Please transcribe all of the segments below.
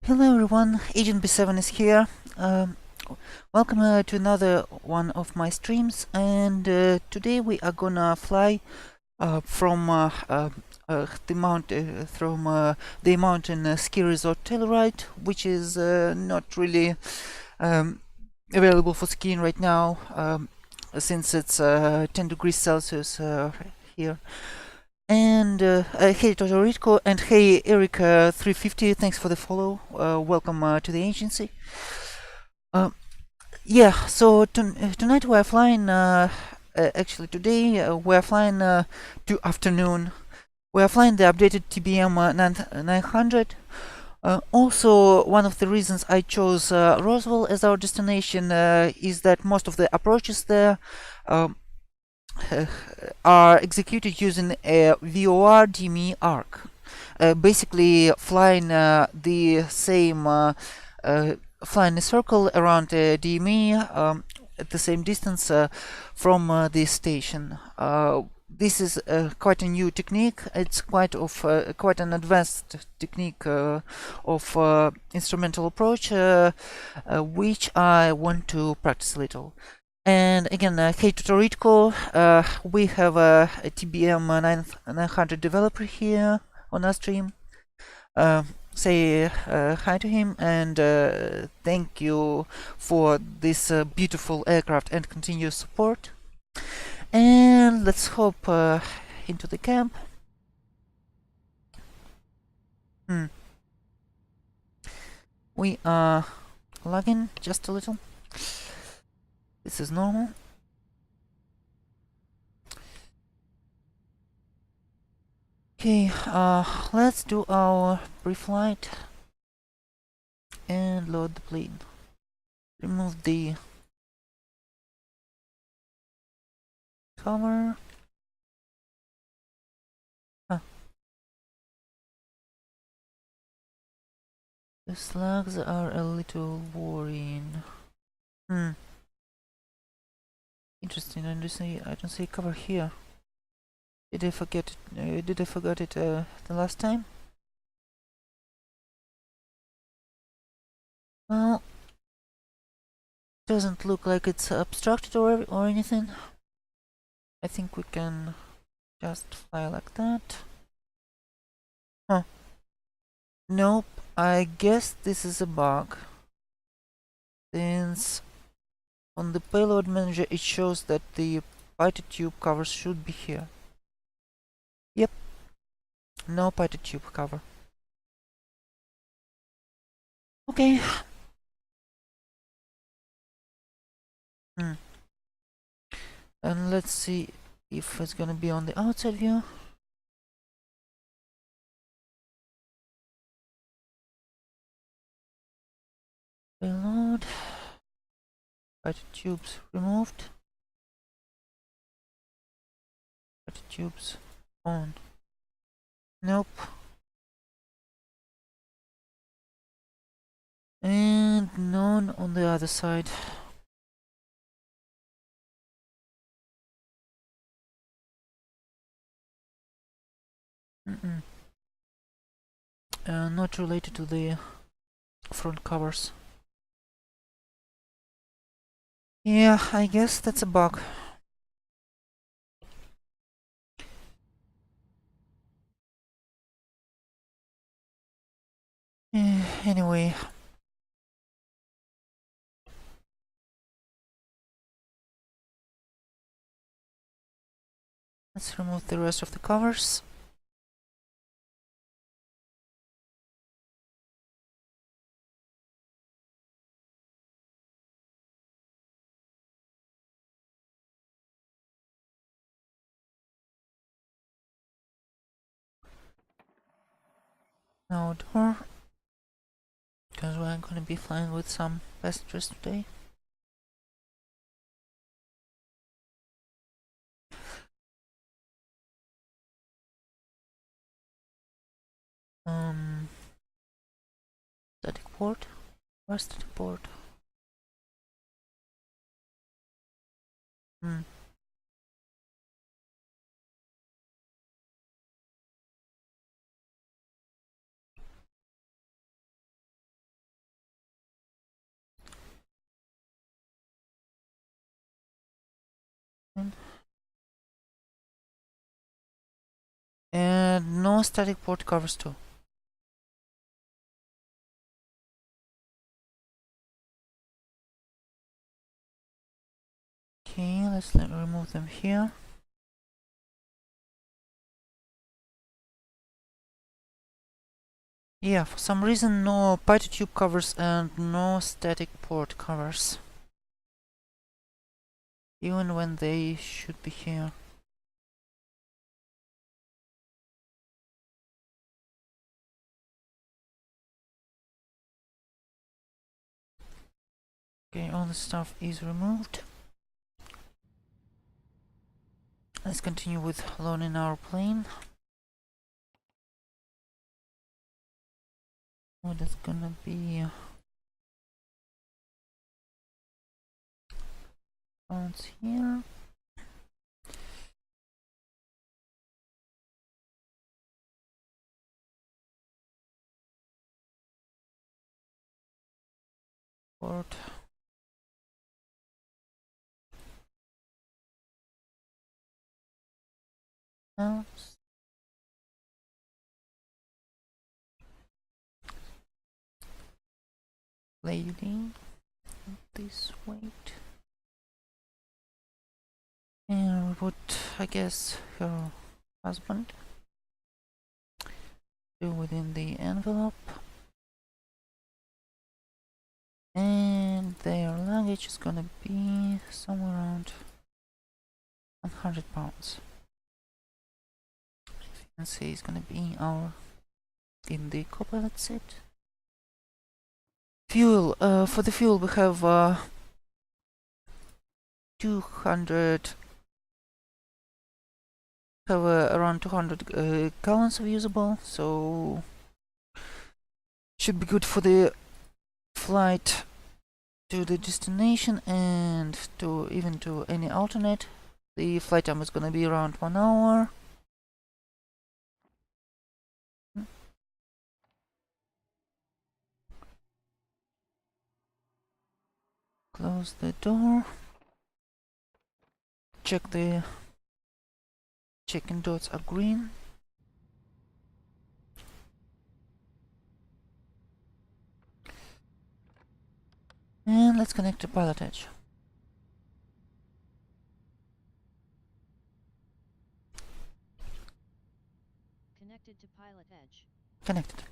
Hello everyone, Agent B7 is here. Um, Welcome to another one of my streams, and today we are gonna fly from the mountain ski resort Telluride, which is not really um, available for skiing right now, since it's 10 degrees Celsius here. And hey Totoriko, and hey Eric350, thanks for the follow. Welcome to the agency. Yeah, so tonight we're flying. Actually, today we're flying to afternoon. We're flying the updated TBM-900. Also, one of the reasons I chose Roswell as our destination is that most of the approaches there um, are executed using a VOR DME arc. Basically, flying the same flying a circle around DME at the same distance from the station. This is quite a new technique. It's quite an advanced technique of instrumental approach, which I want to practice a little. And again, hey Tutoritko, we have a TBM-900 developer here on our stream. Say hi to him, and thank you for this beautiful aircraft and continuous support. And let's hop into the camp. We are lagging just a little. This is normal. Okay, let's do our pre-flight and load the plane. Remove the cover. The slugs are a little worrying. Interesting. I don't see cover here. Did I forget it? Did I forget it the last time? Well, doesn't look like it's obstructed or anything. I think we can just fly like that. Huh. Nope. I guess this is a bug. Since on the payload manager it shows that the pitot tube covers should be here. Yep. No pitot tube cover. Okay. And let's see if it's gonna be on the outside view. Payload. Pitot tubes removed. Pitot tubes on. Nope. And none on the other side. Not related to the front covers. Yeah, I guess that's a bug. Anyway. Let's remove the rest of the covers. Now door. Because we're gonna be flying with some passengers today. Static port. Where's static port? And no static port covers too. Okay, let's remove them here. Yeah, for some reason no Python tube covers and no static port covers. Even when they should be here. Okay, all the stuff is removed. Let's continue with loading our plane. What is gonna be pounds here. Port. Pounds. Lady. This weight. And we put, I guess, her husband. Do within the envelope. And their luggage is gonna be somewhere around 100 pounds. As you can see, it's gonna be our in the copilot set. Fuel. For the fuel, we have 200. Have around 200 gallons of usable, so should be good for the flight to the destination and to even to any alternate. The flight time is gonna be around 1 hour. Close the door. Check the check-in dots are green. And let's connect to Pilot Edge. Connected to Pilot Edge. Connected.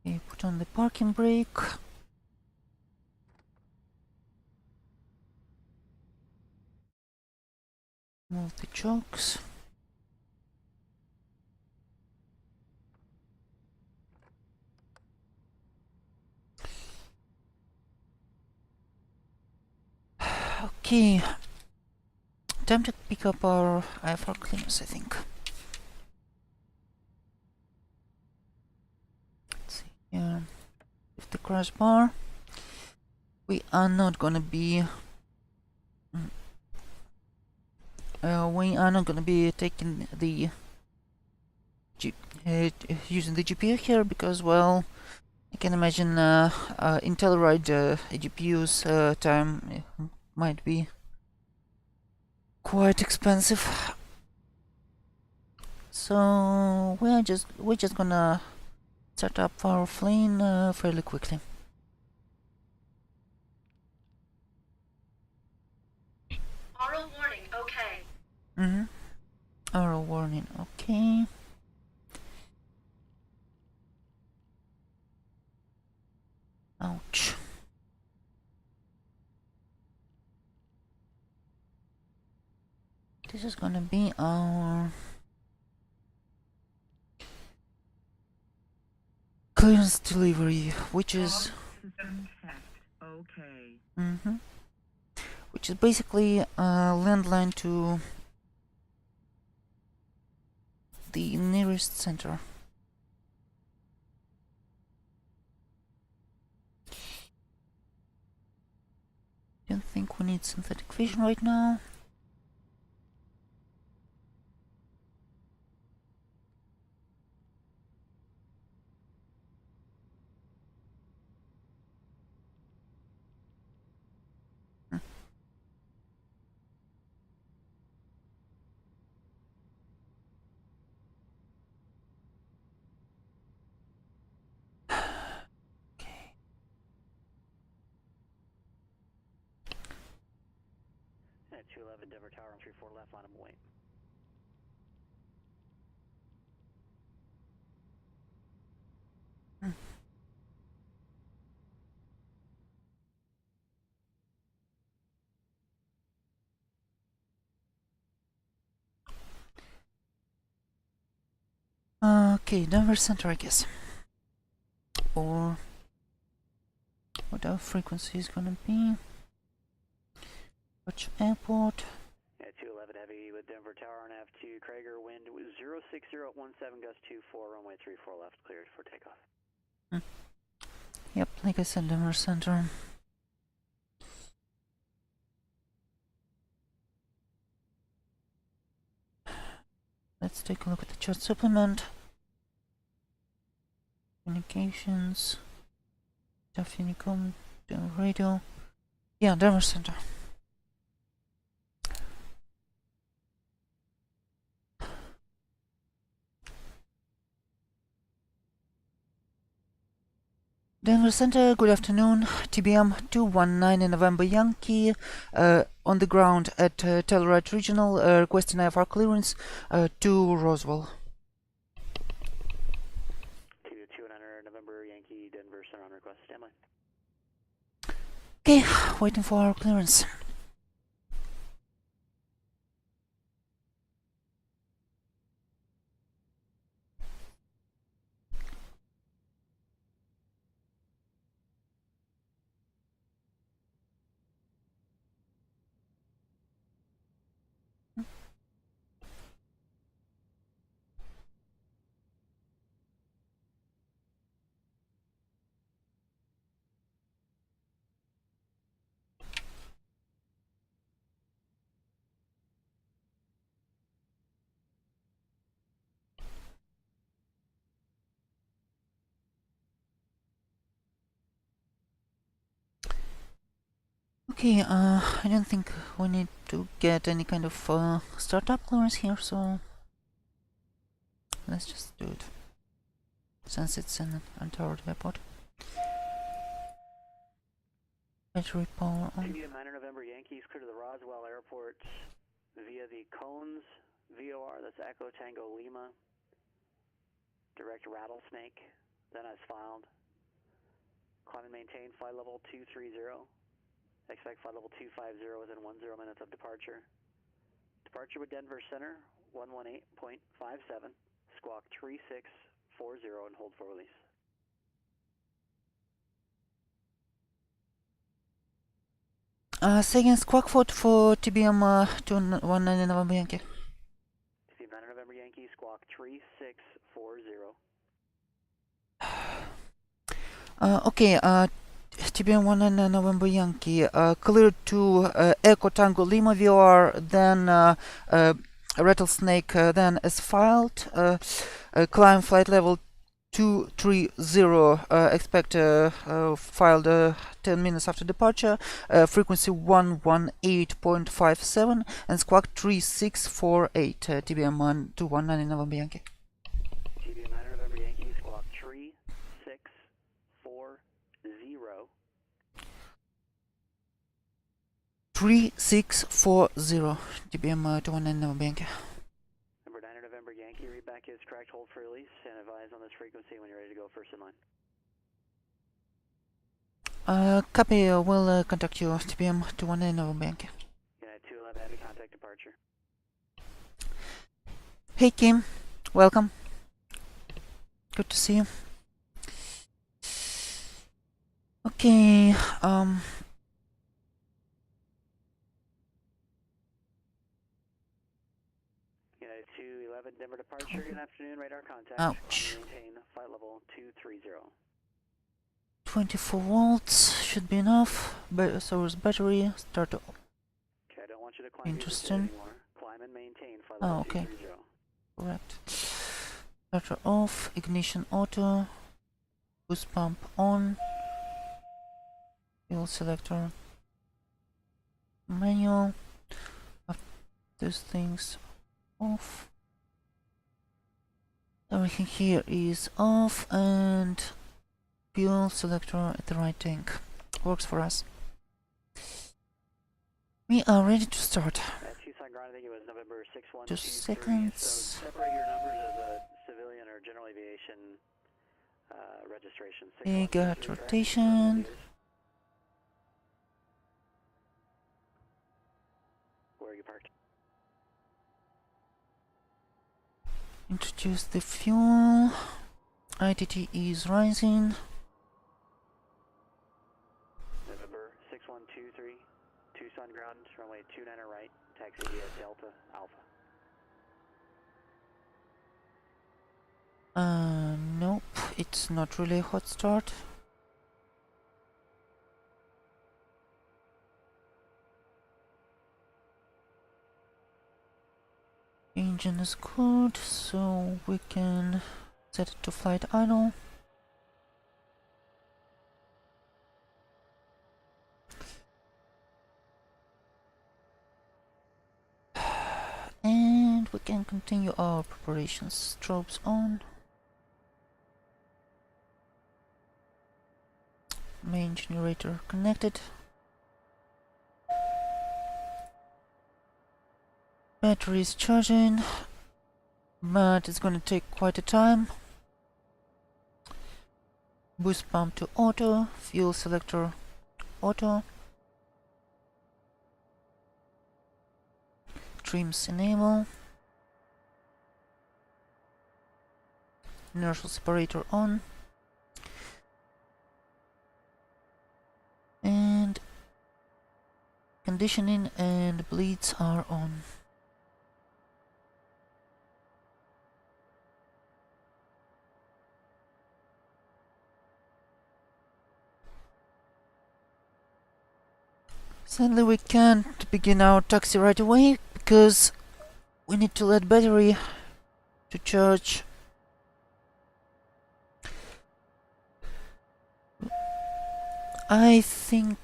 Okay, put on the parking brake. Move the chokes. Okay, time to pick up our IFR cleaners, I think. Let's see here. With the crash bar, we are not gonna be taking the using the GPU here because, well, I can imagine Intel Ride GPU's time might be quite expensive. So we're just gonna set up our plane fairly quickly. Aural warning, okay. Aural warning, okay. Ouch. This is gonna be our clearance delivery, which is okay. Which is basically a landline to the nearest center. Don't think we need synthetic vision right now. At 211 Denver Tower on 34 left, line of wait. Okay, Denver Center, I guess. Or whatever frequency is gonna be. Watch airport. At 211 heavy with Denver Tower on F2, Krager, wind 06017, gust 24, runway 34 left, cleared for takeoff. Yep, like I said, Denver Center. Let's take a look at the chart supplement. Communications. Stuff Unicom. Radio. Yeah, Denver Center. Denver Center, good afternoon. TBM-900 in November Yankee, on the ground at Telluride Regional, requesting IFR clearance to Roswell. 200 November Yankee, Denver Center on request, standby. Okay, waiting for our clearance. Okay, I don't think we need to get any kind of startup clearance here, so let's just do it. Since it's an untoward airport. Battery power on. TBM-900 November Yankees, clear to the Roswell Airport via the Cones VOR, that's Echo Tango Lima. Direct Rattlesnake, then as filed. Climb and maintain flight level 230. Expect flight level 250 within 10 minutes of departure. Departure with Denver Center, 118.57, squawk 3640 and hold for release. Second squawk for TBM-219 November Yankee. TBM-900 November Yankee, squawk 3640. Okay, TBM-19 November Yankee, cleared to Echo Tango Lima VOR, then Rattlesnake, then as filed, climb flight level 230, expect filed 10 minutes after departure, frequency 118.57, and squawk 3648, TBM-219 November Yankee. TBM-900 November Yankee, squawk 3640. 3640, TBM-219 November Yankee. Number 900 November Yankee, readback is correct, hold for release, and advise on this frequency when you're ready to go first in line. Copy, we'll contact you, TBM-219 November Yankee. United 211, heavy contact departure. Hey Kim, welcome. Good to see you. Okay, United 211, Denver departure, good afternoon, radar contact. Ouch. Maintain flight level 230. 24 volts should be enough. Source battery, start. Okay, I don't want you to climb Interesting. anymore. Climb and maintain flight Oh, level okay. 230. Correct. Starter off, ignition auto, boost pump on, fuel selector manual. These things off. Everything here is off, and fuel selector at the right tank. Works for us. We are ready to start. Tucson ground, I think it was November 6123. 2 seconds. So separate your numbers as a civilian or general aviation registration. We got rotation. Where are you parked? Introduce the fuel. ITT is rising. November 6123, Tucson ground, runway 29 right, taxi via Delta Alpha. Nope, it's not really a hot start. Engine is good, so we can set it to flight idle. And we can continue our preparations. Strobes on. Main generator connected. Battery is charging, but it's gonna take quite a time. Boost pump to auto, fuel selector auto. Trims enable. Inertial separator on. And conditioning and bleeds are on. Sadly, we can't begin our taxi right away because we need to let battery to charge. I think,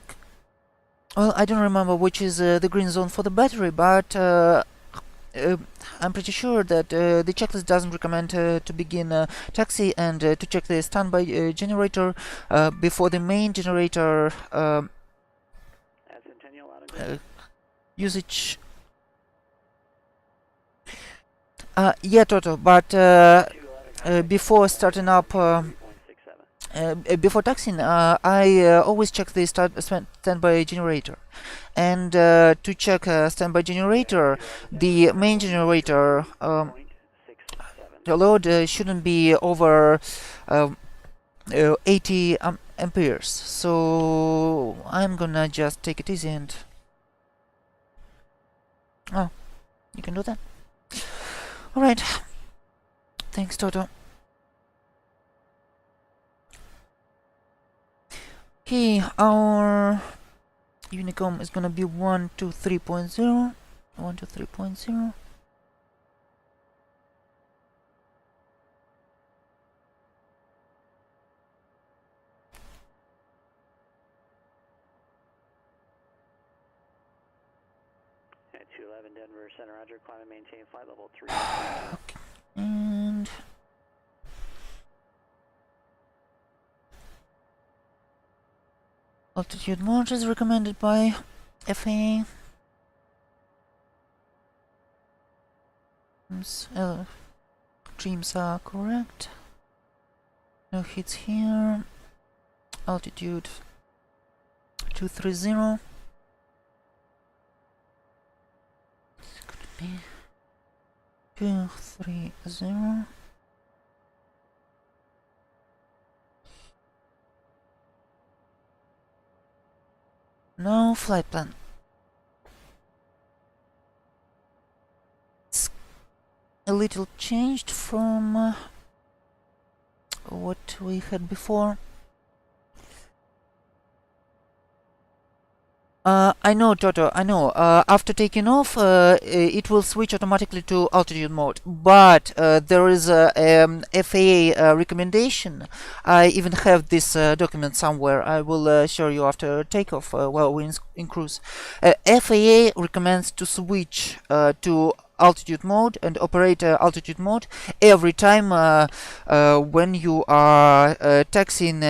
well, I don't remember which is the green zone for the battery, but I'm pretty sure that the checklist doesn't recommend to begin taxi and to check the standby generator before the main generator usage. Yeah, Toto, but before starting up, before taxiing, I always check the standby generator. And to check standby generator, the main generator the load shouldn't be over 80 amperes. So I'm gonna just take it easy and... Oh, you can do that. Alright. Thanks, Toto. Okay, our Unicom is gonna be 123.0. 123.0. At 211 Denver Center, Roger, climb and maintain flight level 3. Okay, and altitude mode is recommended by FAA. Dreams are correct. No hits here. Altitude 230. It's gonna be 230. No flight plan. It's a little changed from what we had before. I know, Toto, I know. After taking off, it will switch automatically to altitude mode. But there is a FAA recommendation. I even have this document somewhere. I will show you after takeoff while we're in cruise. FAA recommends to switch to altitude mode and operate altitude mode every time when you are taxiing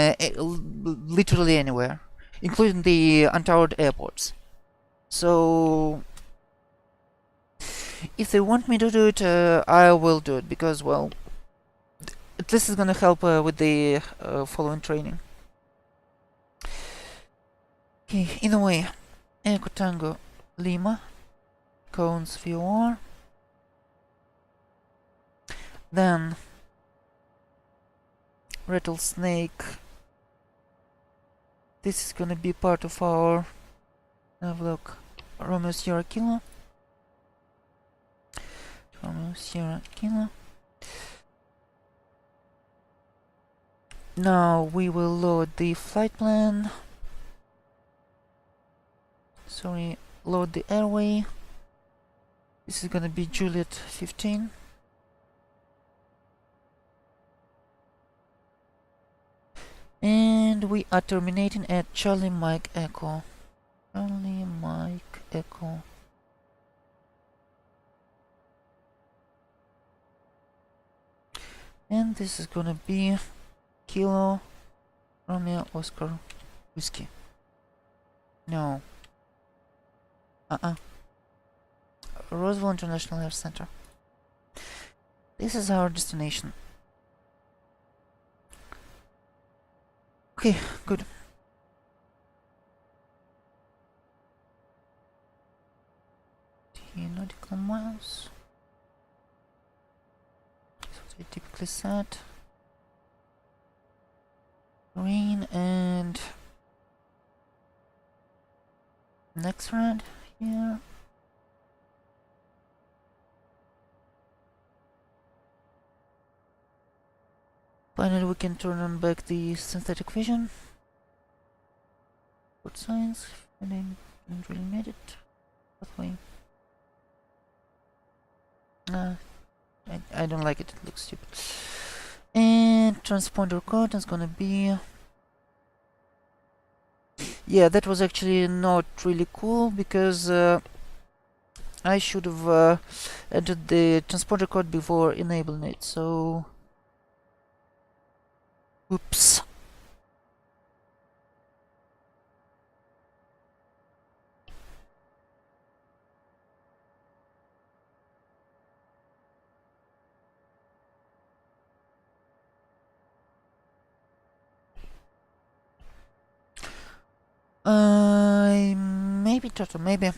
literally anywhere, including the untowered airports. So if they want me to do it, I will do it, because, well, this is gonna help with the following training. Okay, either way, Echo Tango Lima, cones VOR, then rattlesnake. This is gonna be part of our, have a look, Romeo Sierra Kilo. Romeo Sierra Kilo. Now we will load the flight plan. Sorry, load the airway. This is gonna be Juliet 15. And we are terminating at Charlie Mike Echo. Charlie Mike Echo. And this is gonna be Kilo Romeo Oscar Whiskey. No. Roswell International Air Center. This is our destination. Okay, good. Nautical miles. So they typically set. Green and next round here. Finally, we can turn on back the synthetic vision. Good science. I didn't really need it. That way. I don't like it. It looks stupid. And transponder code is gonna be. Yeah, that was actually not really cool, because I should have entered the transponder code before enabling it. So. Oops. Maybe Turtle, maybe.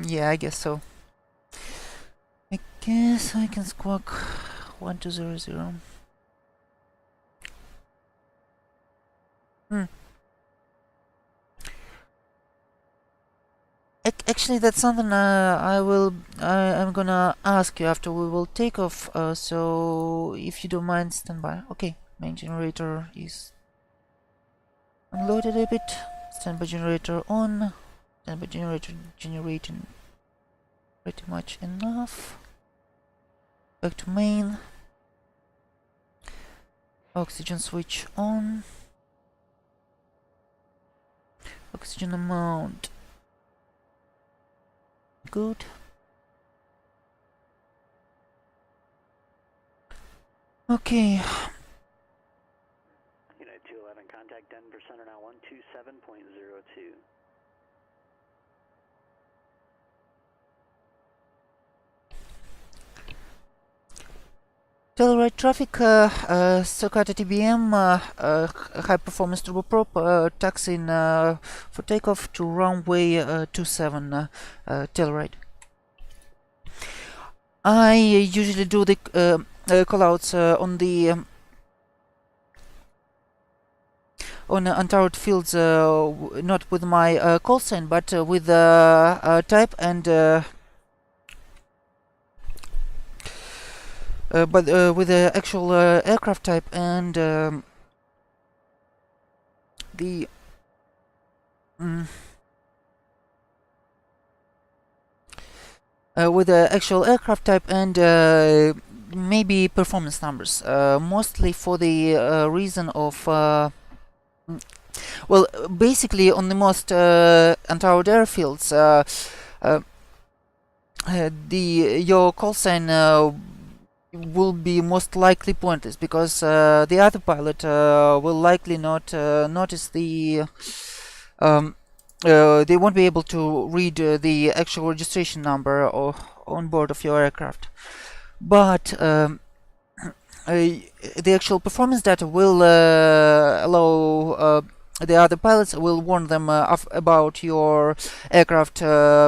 Yeah, I guess so. I guess I can squawk 1200. Actually, that's something I'm gonna ask you after we will take off. So if you don't mind, stand by. Okay, main generator is unloaded a bit. Standby generator on. Standby generator generating pretty much enough. Back to main. Oxygen switch on. Oxygen amount. Good. Okay. United 211, contact Denver Center now 127.02. Telluride traffic, Socata TBM, high performance turboprop, taxiing for takeoff to runway 27, Telluride. I usually do the callouts on the on untowered fields, not with my call sign, but with type and but with the actual aircraft type and the with the actual aircraft type and maybe performance numbers, mostly for the reason of well, basically on the most untowed airfields, your call sign will be most likely pointless because the other pilot will likely not notice they won't be able to read the actual registration number on board of your aircraft. But the actual performance data will allow the other pilots, will warn them about your aircraft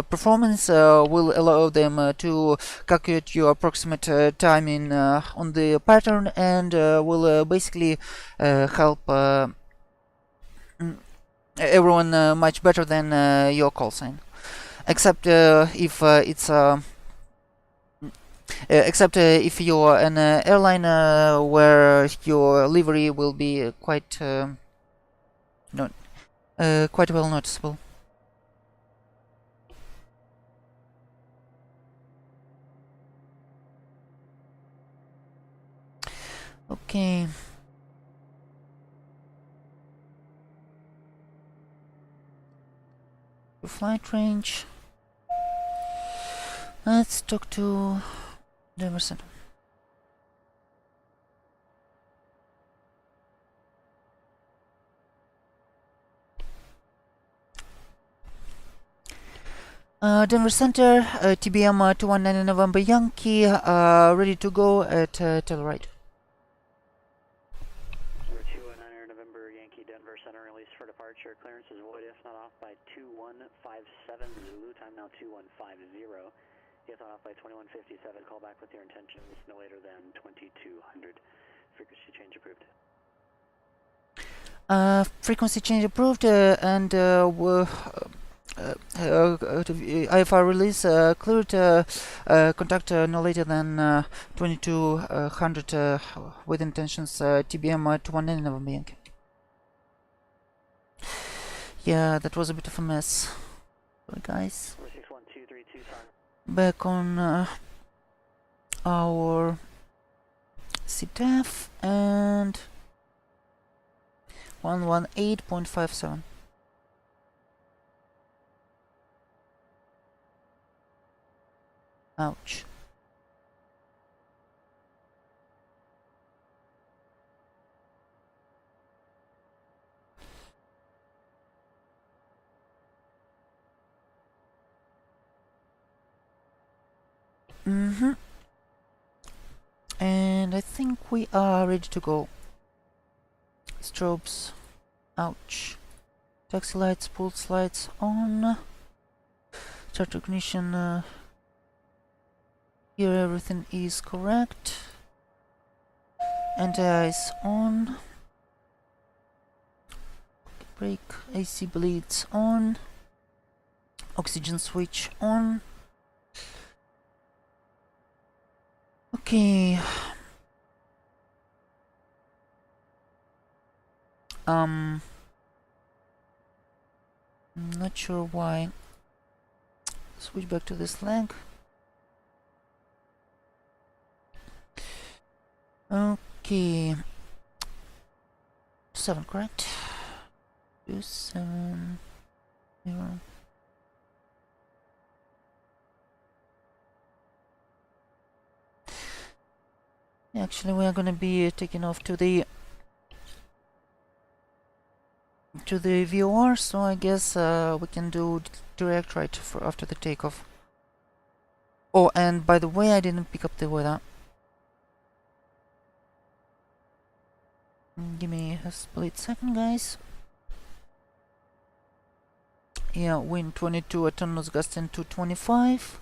performance, will allow them to calculate your approximate timing on the pattern, and will basically help everyone much better than your call sign. Except if it's except if you're an airline where your livery will be quite quite well noticeable. Okay. Flight range. Let's talk to Demerson. Denver Center, TBM-219 November Yankee, ready to go at Telluride. 219 November Yankee Denver Center, release for departure. Clearance is void if not off by 2157 Zulu, time now 2150. If not off by 2157, call back with your intentions no later than 2200. Frequency change approved. Frequency change approved, and IFR release cleared. Contact no later than 2200 with intentions TBM-219 November Yankee. Yeah, that was a bit of a mess. Sorry, guys. 46123 Back on our CTAF and 118.57. Ouch. And I think we are ready to go. Strobes. Ouch. Taxi lights, pulse lights on. Start ignition. Here everything is correct. Anti-ice on. Brake, AC bleeds on. Oxygen switch on. Okay. I'm not sure why. Switch back to this leg. Okay. 7, correct? 27 0. Actually, we are gonna be taking off to the VOR, so I guess we can do direct right for after the takeoff. Oh, and by the way, I didn't pick up the weather. Give me a split second, guys. Yeah, wind 22, autonomous gust into 25.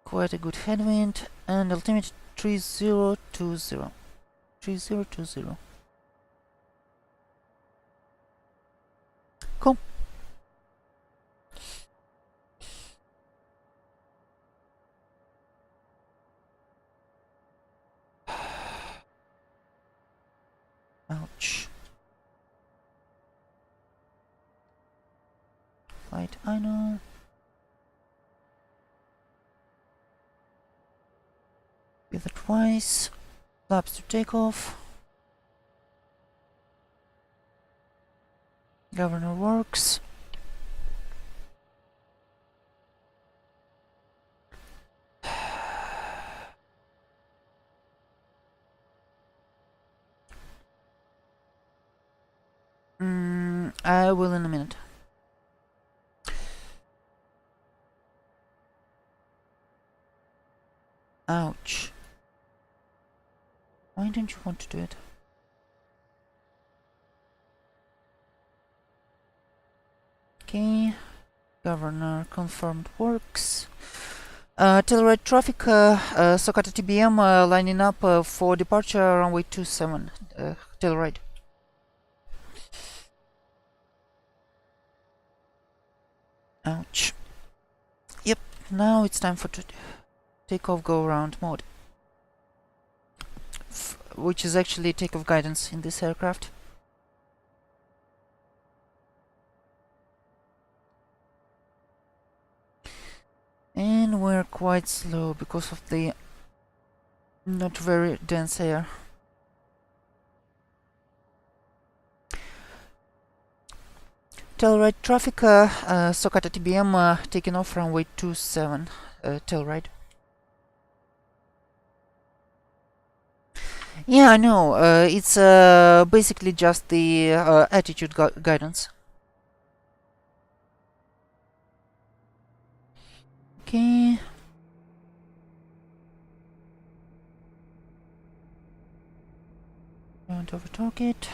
Quite a good headwind, and altimeter 3020. 3020. Cool. Ouch. Flight, I know. twice. Flaps to takeoff. Governor works. I will in a minute. Ouch. Why don't you want to do it? Okay. Governor confirmed works. Telluride traffic, Socata TBM lining up for departure runway 27, Telluride. Ouch. Yep, now it's time for takeoff go around mode. Which is actually takeoff guidance in this aircraft. And we're quite slow because of the not very dense air. Telluride traffic, Socata TBM taking off runway 27, Telluride. Yeah, I know, it's basically just the attitude guidance. Okay. Don't overtalk it.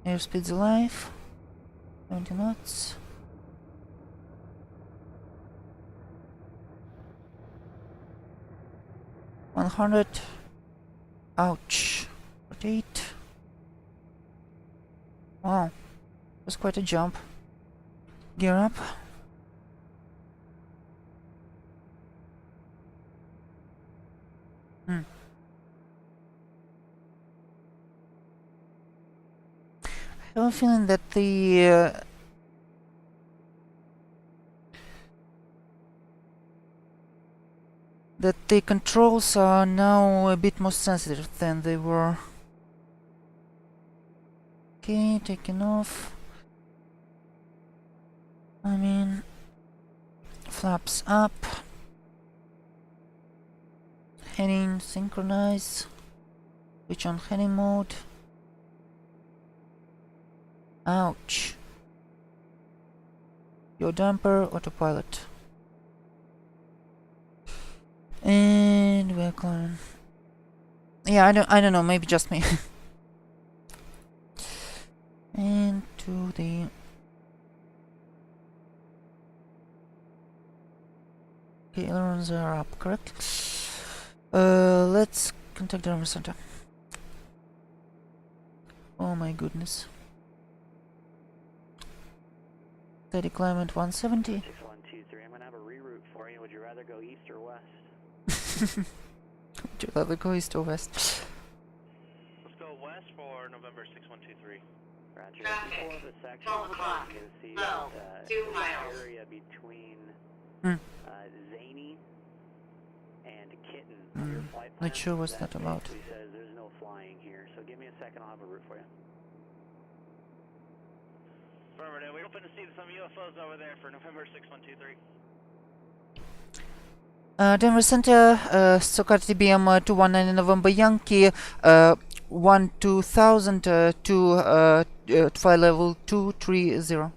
Airspeed's alive. 20 knots. $100. Ouch. Rotate. Wow. That's quite a jump. Gear up. I have a feeling that the controls are now a bit more sensitive than they were. Okay, taking off. I mean, flaps up. Heading synchronize. Switch on heading mode. Ouch. Your damper, autopilot. And we're climbing. Yeah, I don't know, maybe just me. And to the okay, ailerons are up, correct? Let's contact the armor center. Oh my goodness. Steady climb at 170. 6123, I'm gonna have a reroute for you. Would you rather go east or west? Would you rather go east or west? Let's go west for November 6123. Roger. Traffic, Before the section, 12 o'clock, you can see 12, that, 2 miles. area between Zany and Kitten. Your flight plan, Not sure what's that about. basically says there's no flying here. So give me a second, I'll have a route for you. Affirmative. We're hoping to see some UFOs over there for November 6123. Denver Center, Socata TBM 219 November Yankee, 12000 to flight level 230. We're 200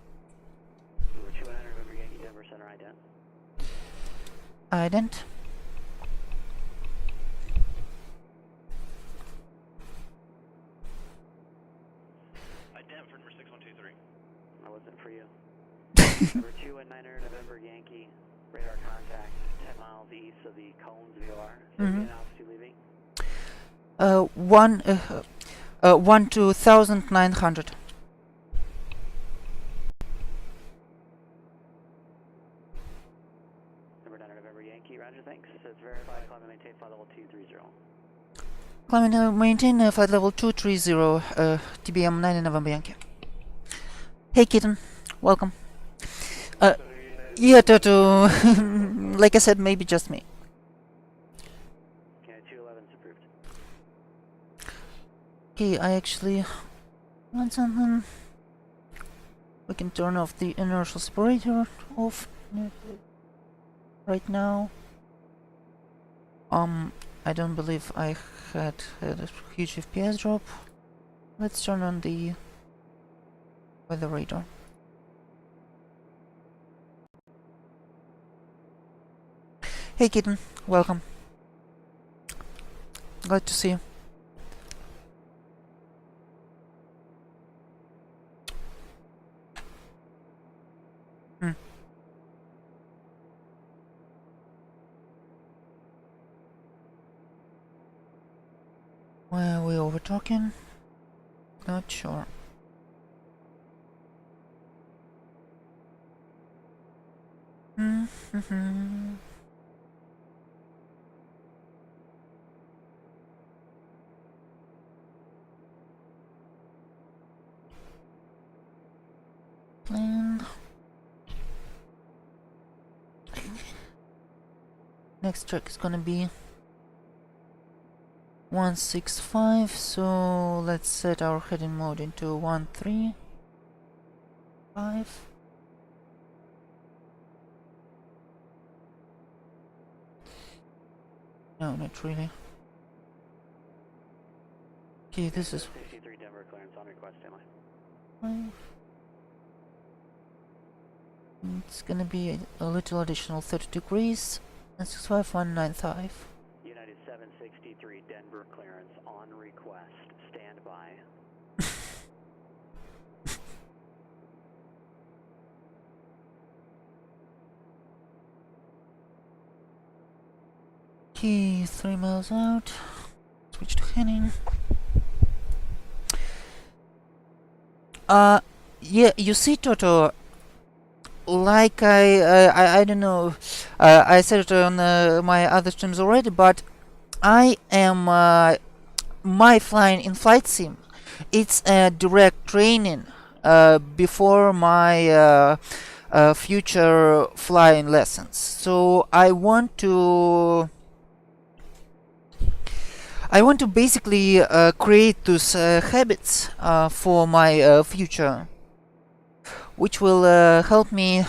November Yankee, Denver Center, ident. Ident. Ident for number 6123. That wasn't for you. Number 219 November Yankee, radar contact 10 miles east of the Cones VOR. So Mhm. altitude leaving. 12900. Number 9 November Yankee, roger, thanks. Says verify, climb and maintain flight level 230. Climbing maintain flight level 230, TBM-900 November Yankee. Hey Kitten, welcome. Yeah, Toto. Like I said, maybe just me. Okay, I actually want something. We can turn off the inertial separator off right now. I don't believe I had a huge FPS drop. Let's turn on the weather radar. Hey kitten, welcome. Glad to see you. Were we over talking? Not sure. Plan. Next track is gonna be 165, so let's set our heading mode into 135. No, not really. Okay, this is 63 Denver clearance on request, stand by. 5. It's gonna be a little additional 30 degrees. And 65195. United 763 Denver clearance on request, stand by. Okay, 3 miles out. Switch to heading. Yeah, you see, Toto, like I don't know, I said it on my other streams already, but I am my flying in flight sim. It's a direct training before my future flying lessons. So I want to basically create those habits for my future, which will help me.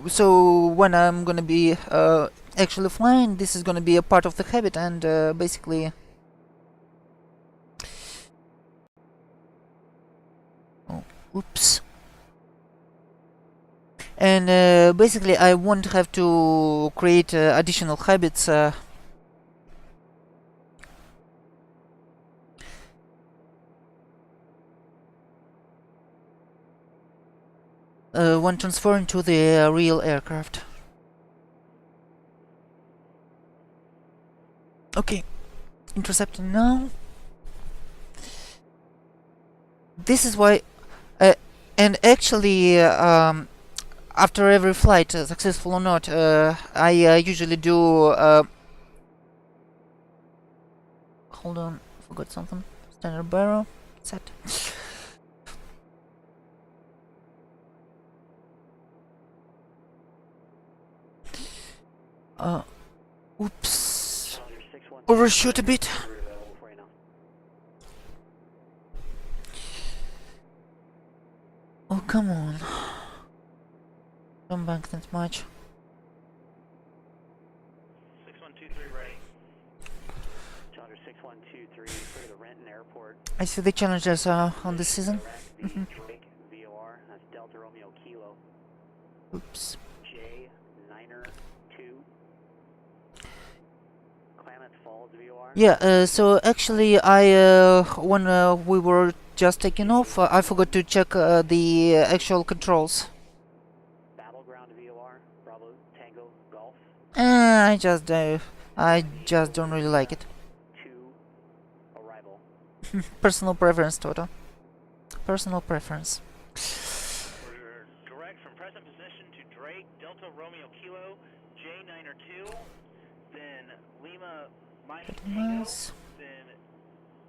So when I'm gonna be actually flying, this is gonna be a part of the habit, and basically. Oh, oops. And basically, I won't have to create additional habits. When transferring to the real aircraft. Okay, intercepting now. This is why, and actually, after every flight, successful or not, I usually do. Hold on, forgot something. Standard barrel set. Oops. Overshoot a bit. Oh, come on. Don't bank that much. 6123 ready. Challenger 6123 for the Renton Airport. I see the challenges on this season. Drake VOR, that's Delta Romeo Kilo. Oops. J-900-2. Klamath Falls VOR. Yeah, so actually when we were just taking off, I forgot to check the actual controls. Battleground VOR, Bravo Tango Golf. I just don't really like it. 2, arrival. Personal preference, Toto. Personal preference. We're direct from present position to Drake, Delta Romeo Kilo, J902, then Lima Mike Tango, Nice. then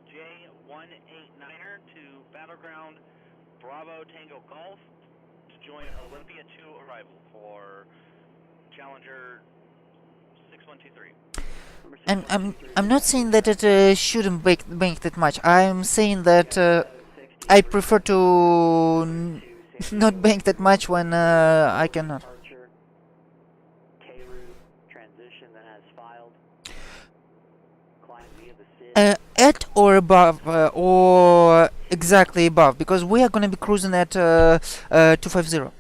J189er to Battleground Bravo Tango Golf to join Olympia 2 arrival for Challenger 6123. I'm not saying that it shouldn't bank that much. I'm saying that I prefer to not bank that much when I cannot. Departure, KROW transition that has filed. Climb via the SID. At or above, or exactly above, because we are gonna be cruising at 250.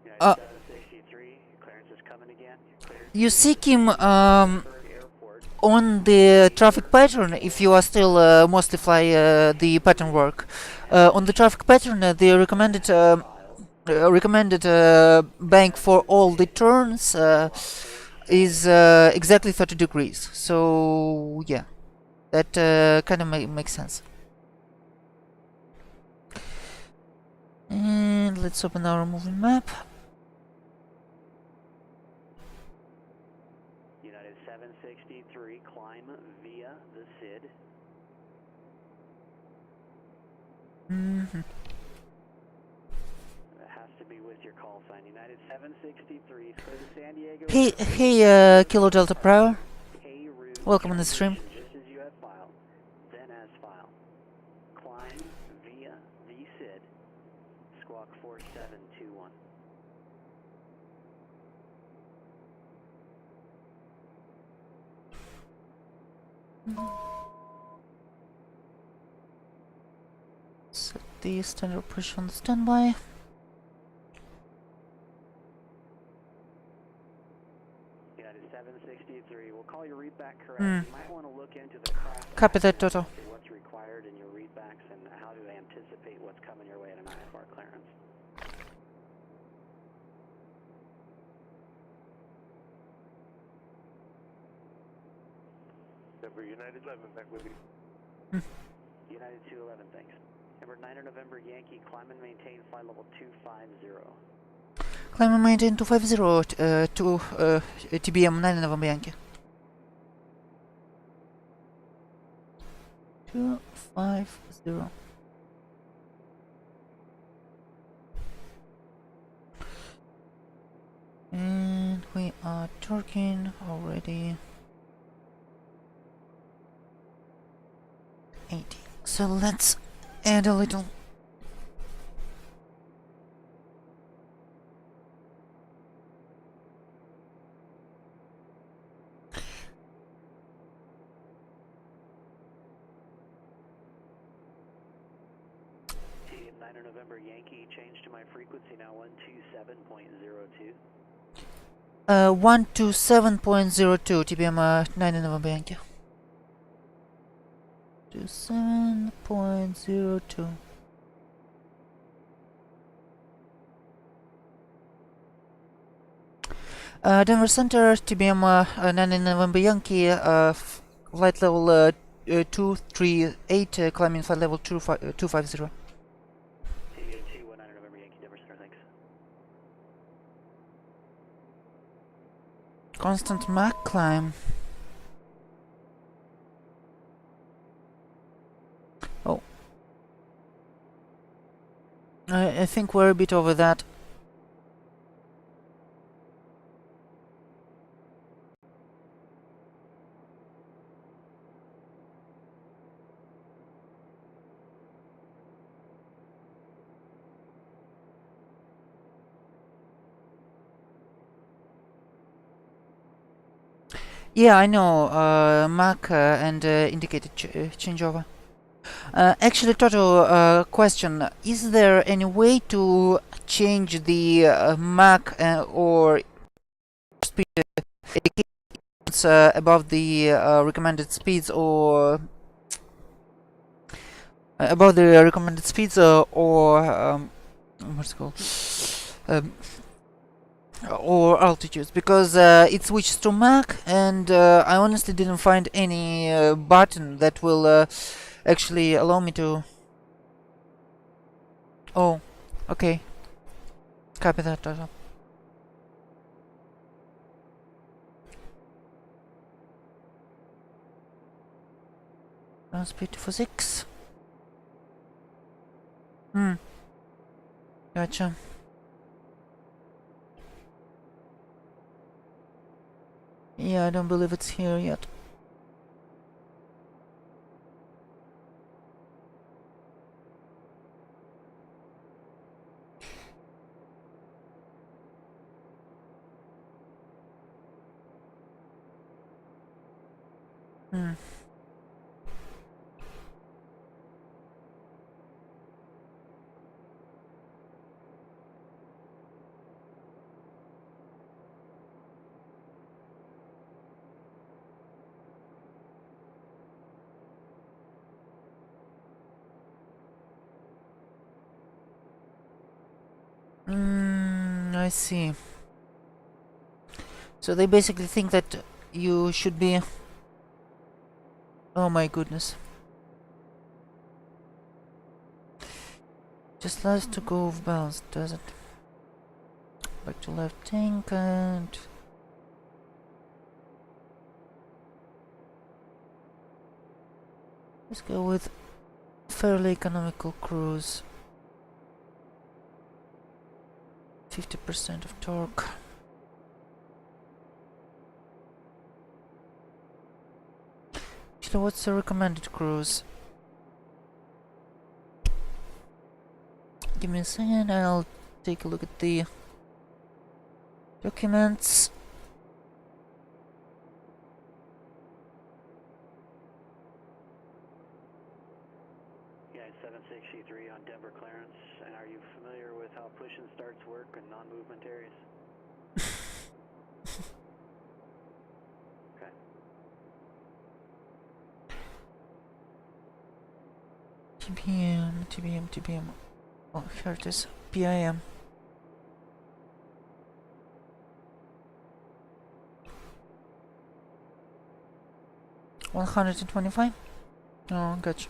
United 763, clearance is coming again. Cleared You see, Kim, Airport. on the traffic pattern, if you are still mostly fly the pattern work, on the traffic pattern, the recommended bank for all the turns is exactly 30 degrees. So yeah, that kind of makes sense. And let's open our moving map. United 763, climb via the SID. Mm-hmm. That has to be with your call sign. United 763, clear to San Diego. Hey, Kilo Delta Prior. KROW Welcome on the stream. transition just as you have filed. Then as filed. Climb via the SID. Squawk 4721. Set the standard pressure on standby. United 763, we'll call your readback correct. Hmm. You might want to look into the craft. Copy that, Toto. See what's required in your readbacks and how do they anticipate what's coming your way at an IFR clearance. Number United 11, back with you. United 211, thanks. Number 9 November Yankee, climb and maintain flight level 250. Climb and maintain 250 to TBM-900 Yankee. 250. And we are torquing already 80. So let's add a little. TBM-900 November Yankee, change to my frequency now 127.02. 127.02 TBM-900 Yankee. 27.02. Denver Center, TBM 9 November Yankee, flight level 238, climbing flight level 250. TBM-219 November Yankee, Denver Center, thanks. Constant Mach climb. Oh. I think we're a bit over that. Yeah, I know, Mach and indicated changeover. Actually, Toto, question: is there any way to change the Mach or speed indications above the recommended speeds, or above the recommended speeds, or what's it called? Or altitudes, because it switches to Mach, and I honestly didn't find any button that will actually allow me to. Oh, okay. Copy that, Toto. Speed 246. Gotcha. Yeah, I don't believe it's here yet. I see. So they basically think that you should be... Oh my goodness. Just allows to go off balance, does it? Back to left tank and... Let's go with fairly economical cruise. 50% of torque. Actually, what's the recommended cruise? Give me a second, I'll take a look at the documents. Yeah, 763 on Denver clearance. And are you familiar with how push and starts work in non-movement areas? Okay. TBM. Oh, here it is. PIM. $125? Oh, gotcha.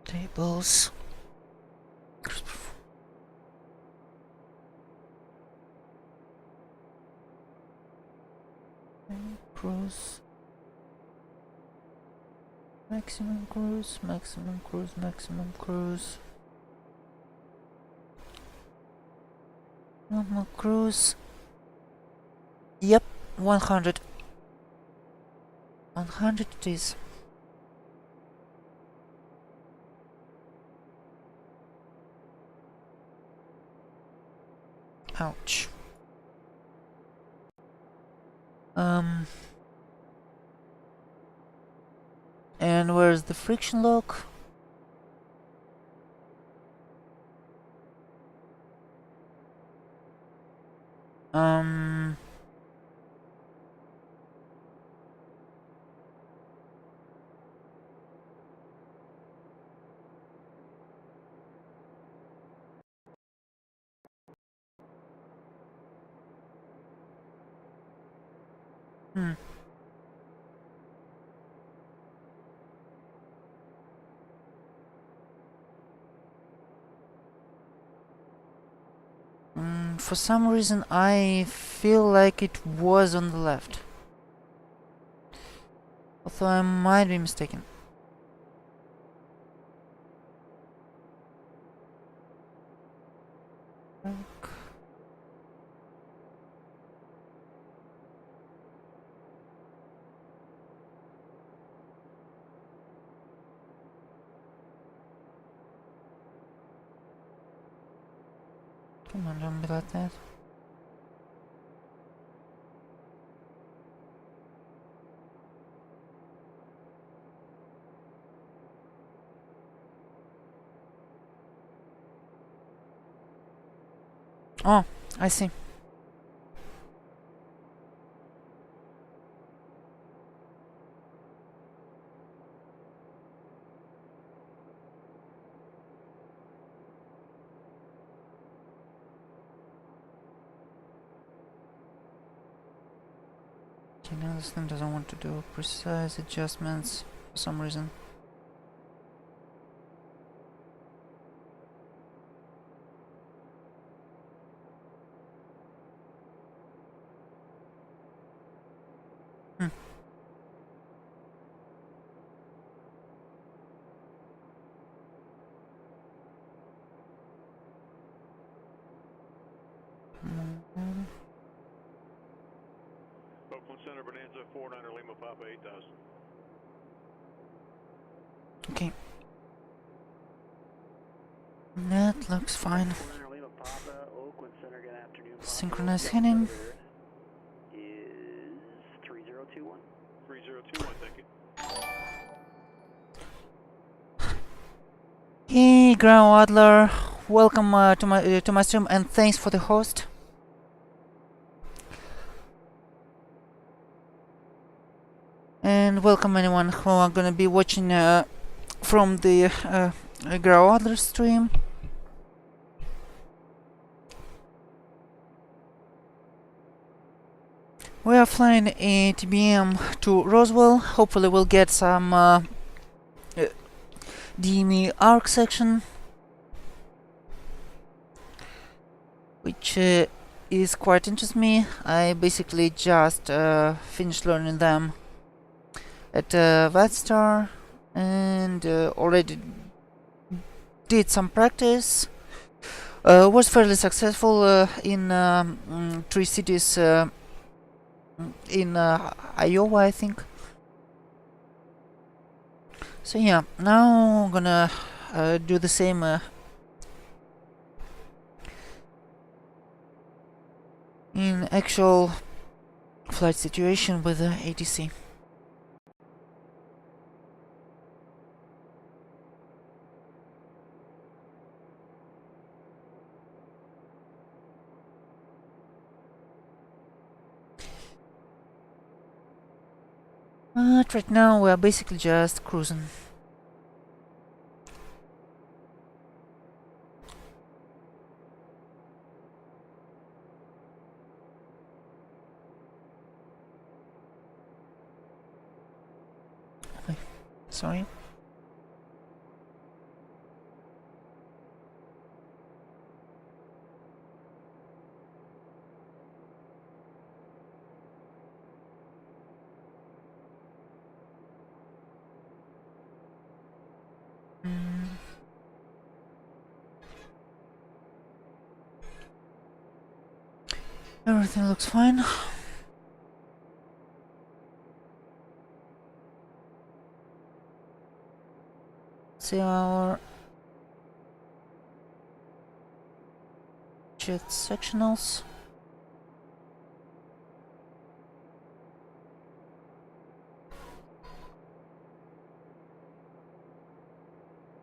Tables. Cruise. Maximum cruise. Normal cruise. Yep, 100. 100 it is. Ouch. And where's the friction lock? For some reason I feel like it was on the left. Although I might be mistaken. Come on, don't be like that. Oh, I see. Okay, now this thing doesn't want to do precise adjustments for some reason. Oakland Center, Bonanza, 49er Lima, Papa, 8000. Okay. That looks fine. 49er Lima Papa, Oakland Center, good afternoon. Synchronize Delta heading. Clear is 3021. 3021, thank you. Hey, KROW Adler, welcome to my stream, and thanks for the host. And welcome anyone who are gonna be watching from the KROW Adler stream. We are flying a TBM to Roswell. Hopefully, we'll get some DME arc section, which is quite interesting me. I basically just finished learning them at VetStar and already did some practice. Was fairly successful in 3 cities in Iowa, I think. So yeah, now I'm gonna do the same in actual flight situation with the ATC. But right now we are basically just cruising. Okay, sorry. Everything looks fine. See our jet sectionals.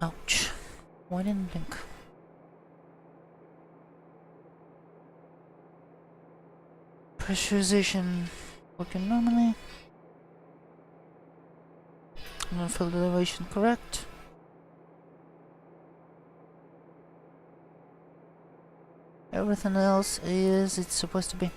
Ouch. Why didn't blink? Pressurization working normally. Non-field elevation correct. Everything else is it's supposed to be.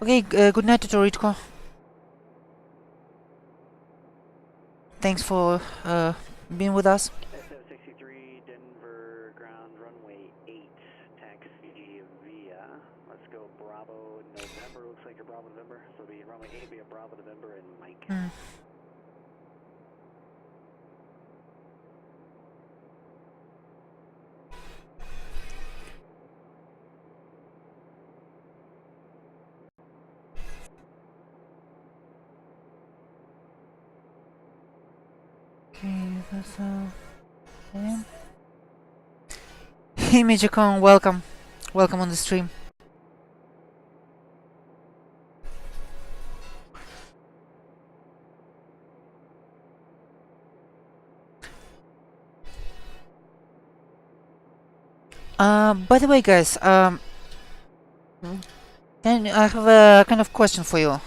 Okay, good night, Toritko. Thanks for being with us. SF63 Denver ground runway 8 taxi via. Let's go Bravo November. Looks like a Bravo November. So the runway 8 will be a Bravo November and Mike. Okay, that's okay. Hey, Majikon, welcome. Welcome on the stream. By the way, guys, I have a kind of question for you.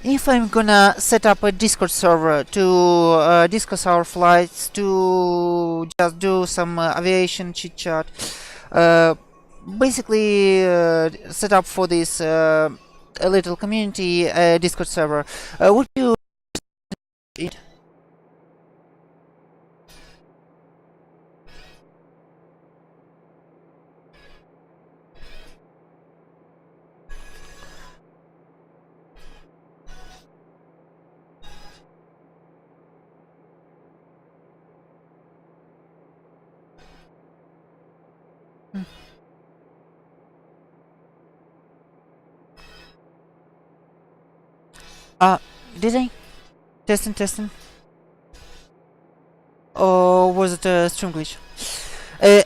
If I'm gonna set up a Discord server to discuss our flights, to just do some aviation chit chat, basically set up for this a little community Discord server, would you it? Did I? Testing. Or was it a stream glitch?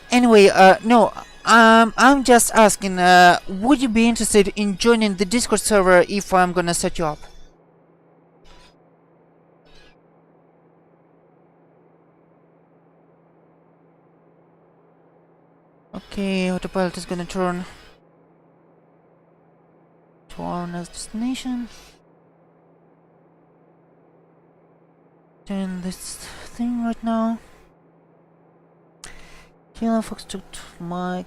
Anyway, no. I'm just asking. Would you be interested in joining the Discord server if I'm gonna set you up? Okay, autopilot is gonna turn to our next destination. Doing this thing right now. Kilo Foxtrot Mike.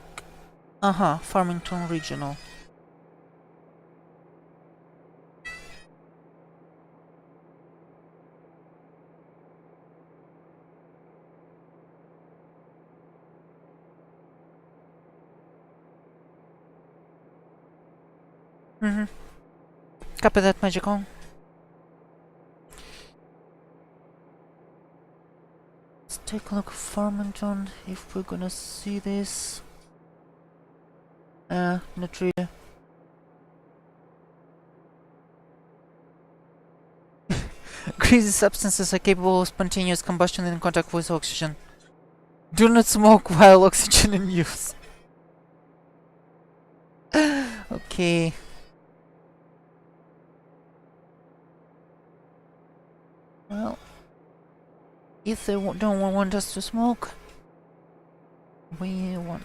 Farmington Regional. Copy that, Magical. Let's take a look at Farmington, if we're gonna see this. Not really. Greasy substances are capable of spontaneous combustion in contact with oxygen. Do not smoke while oxygen in use. Okay. Well, if they don't want us to smoke, we won't.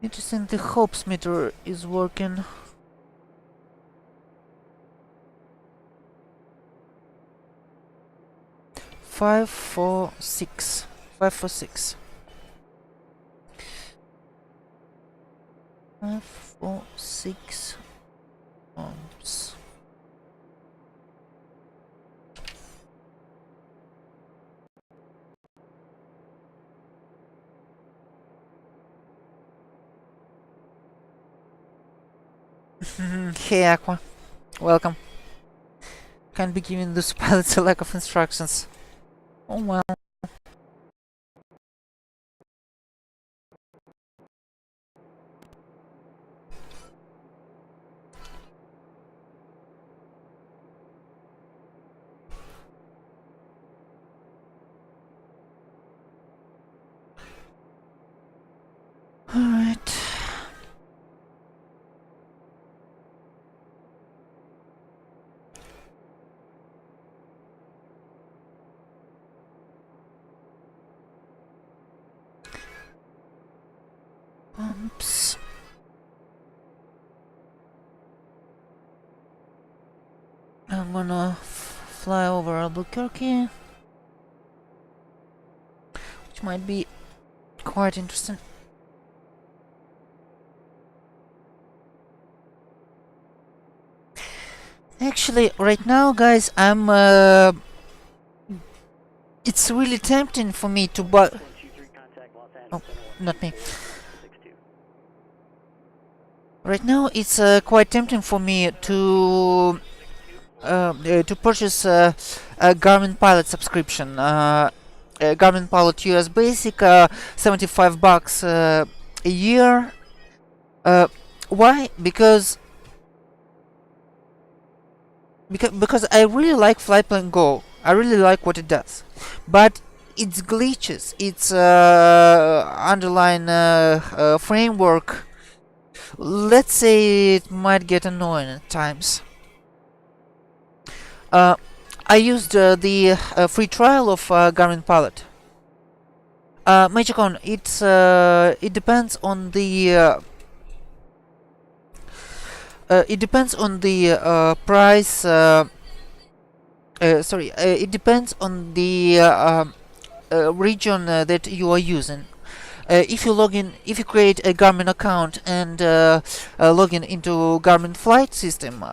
Interesting, the hopes meter is working. Five, 4, 6. 5 for 6. 5, 4, 6 ohms. Hey Aqua, welcome. Can't be giving those pilots a lack of instructions. Oh well. Alright. Oops. I'm gonna fly over Albuquerque, which might be quite interesting. Actually, right now, guys, I'm it's really tempting for me to buy. Oh, not me. Right now, it's quite tempting for me to purchase a Garmin Pilot subscription. Garmin Pilot US Basic, $75 a year. Why? Because I really like Flyplan Go. I really like what it does, but its glitches, its underlying framework, let's say it might get annoying at times. I used the free trial of Garmin Pilot. Magicon, it depends on the price. It depends on the region that you are using. If you create a Garmin account and log in into Garmin Flight System,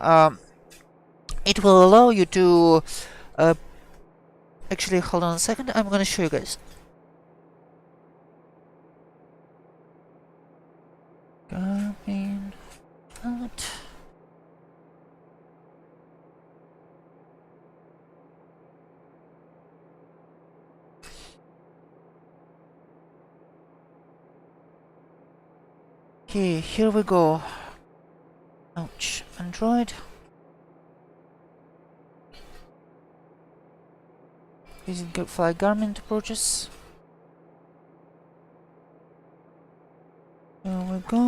it will allow you to. Actually, hold on a second. I'm gonna show you guys. Garmin Flight. Okay, here we go. Ouch. Android. Using fly Garmin to purchase. Here we go.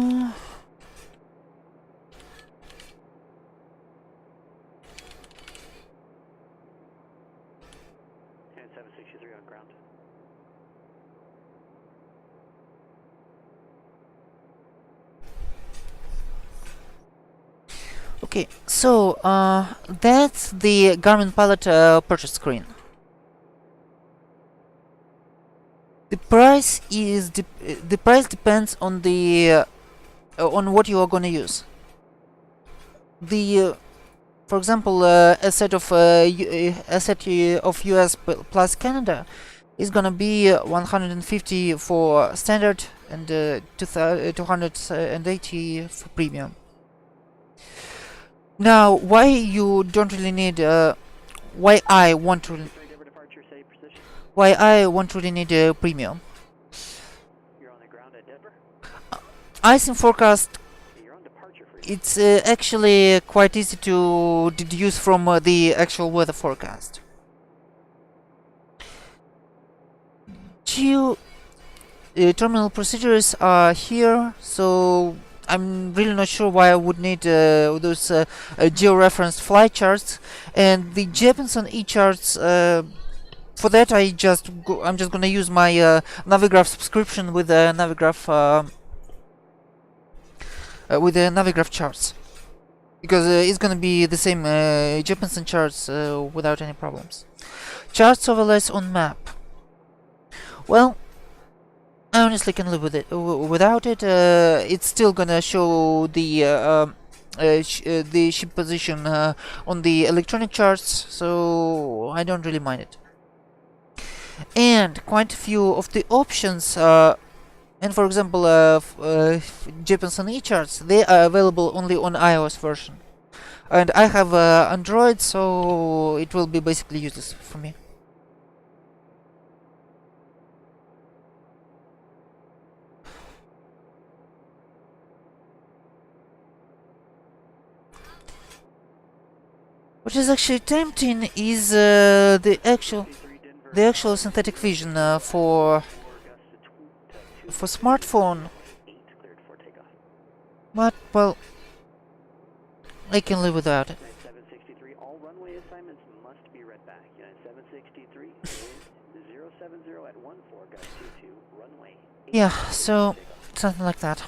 And 763 on ground. Okay, so that's the Garmin Pilot purchase screen. The price is the price depends on the on what you are going to use. The for example, a set of US plus Canada is gonna be 150 for standard and 280 for premium. Now, why you don't really need why I want to Departure, say precision. why I won't really need a premium? You're on the ground at Denver? ISIM forecast. You're on departure for It's actually quite easy to deduce from the actual weather forecast. Terminal procedures are here, so I'm really not sure why I would need those geo-referenced flight charts and the Jeppesen e-charts. For that, I'm just gonna use my Navigraph subscription with the Navigraph charts, because it's gonna be the same Jeppesen charts without any problems. Charts overlays on map. Well, I honestly can live with it. Without it, it's still gonna show the ship position on the electronic charts, so I don't really mind it. And quite a few of the options, and for example, Jeppesen e-charts, they are available only on iOS version. And I have Android, so it will be basically useless for me. What is actually tempting is the actual synthetic vision for smartphone. But well, I can live without it. 763, all runway assignments must be read back. United 763, wind 070 at 14, gust 22, runway 8. Yeah, so something like that.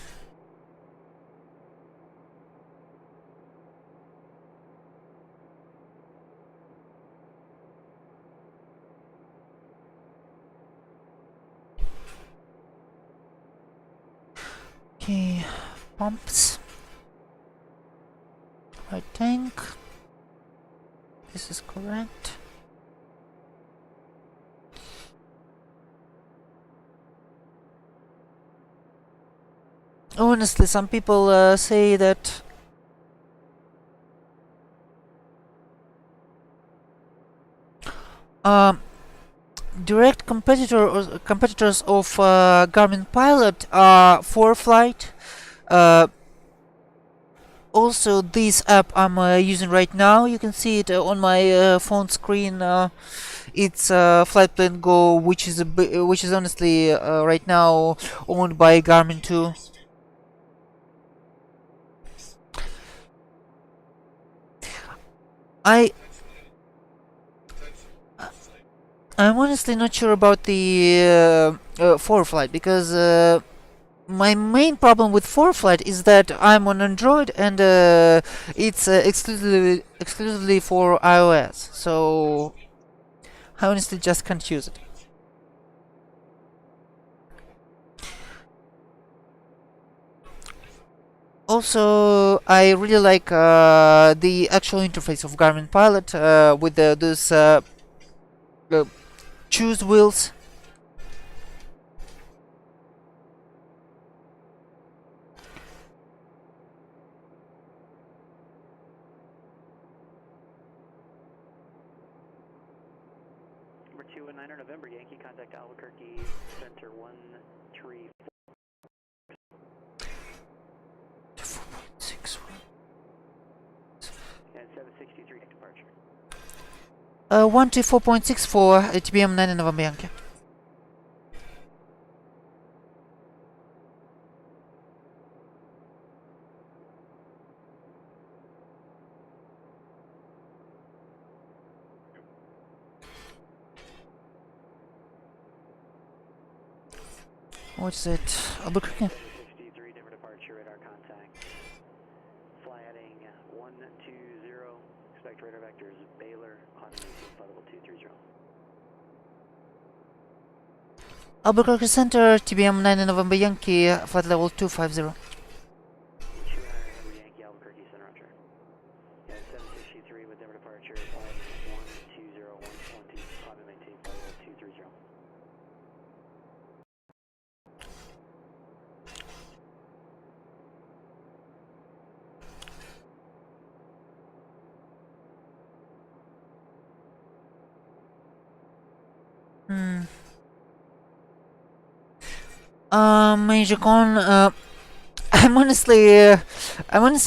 Okay, pumps. Right tank. This is correct. Honestly, some people say that direct competitors of Garmin Pilot are ForeFlight. Also, this app I'm using right now, you can see it on my phone screen. It's Flight Plan Go, which is honestly right now owned by Garmin too. I'm honestly not sure about the ForeFlight, because my main problem with ForeFlight is that I'm on Android and it's exclusively for iOS, so I honestly just can't use it. Also, I really like the actual interface of Garmin Pilot with those choose wheels. Number 2 and 9 November, Yankee, contact Albuquerque, center 134. 124.6 for TBM-900 November Yankee. What's it? Albuquerque? 63, Denver departure, radar contact. Fly heading 120, expect radar vectors, Baylor, climb maintain flight level 230. Albuquerque Center, TBM-900 November Yankee, flight level 250. 200 Yankee, Albuquerque Center, Roger. Yeah, 763 with Denver departure, fly heading 120, 120, climb maintain flight level 230. Major Con, I'm honestly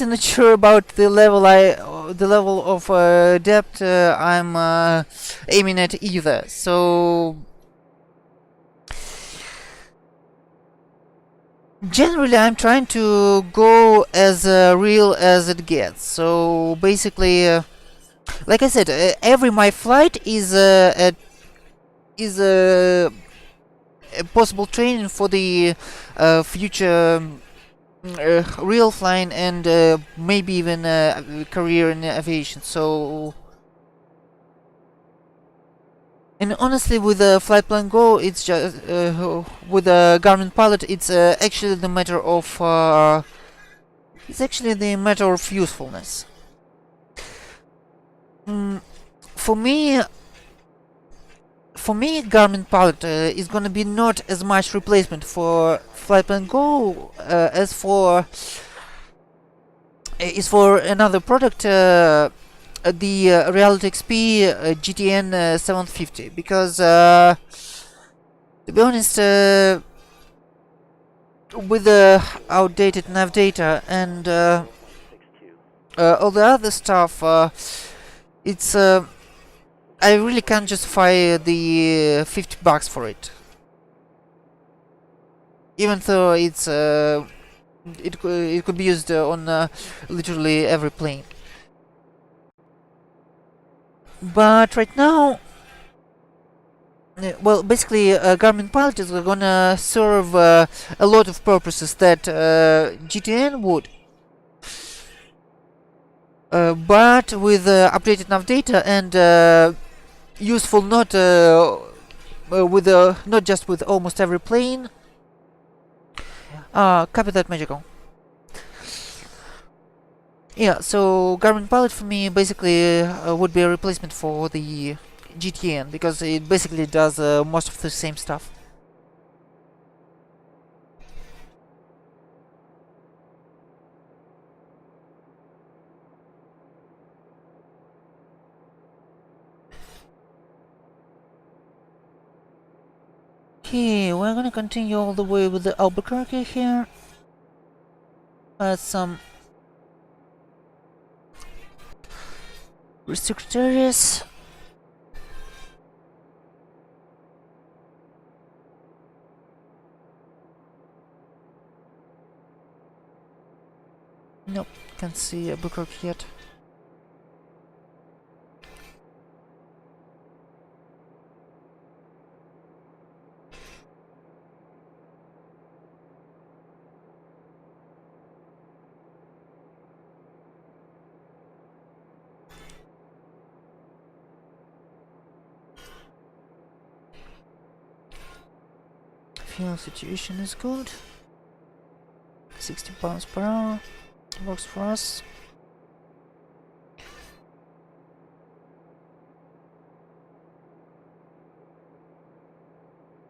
not sure about the level of depth I'm aiming at either. So generally, I'm trying to go as real as it gets. So basically, like I said, every my flight is a possible training for the future real flying and maybe even career in aviation. So, and honestly, with the flight plan Go, it's just with the Garmin Pilot, it's actually the matter of usefulness. For me, Garmin Pilot is gonna be not as much replacement for Flight Plan Go as for another product, the Reality XP GTN 750, because to be honest, with the outdated nav data and all the other stuff, it's I really can't justify the $50 for it, even though it's it could be used on literally every plane. But right now, well, basically, Garmin Pilot is gonna serve a lot of purposes that GTN would. But with updated nav data and useful not not just with almost every plane. Copy that, Magical. Yeah, so Garmin Pilot for me basically would be a replacement for the GTN, because it basically does most of the same stuff. Okay, we're gonna continue all the way with the Albuquerque here. Some restricted areas. Nope, can't see Albuquerque yet. Fuel situation is good. 60 pounds per hour. Works for us.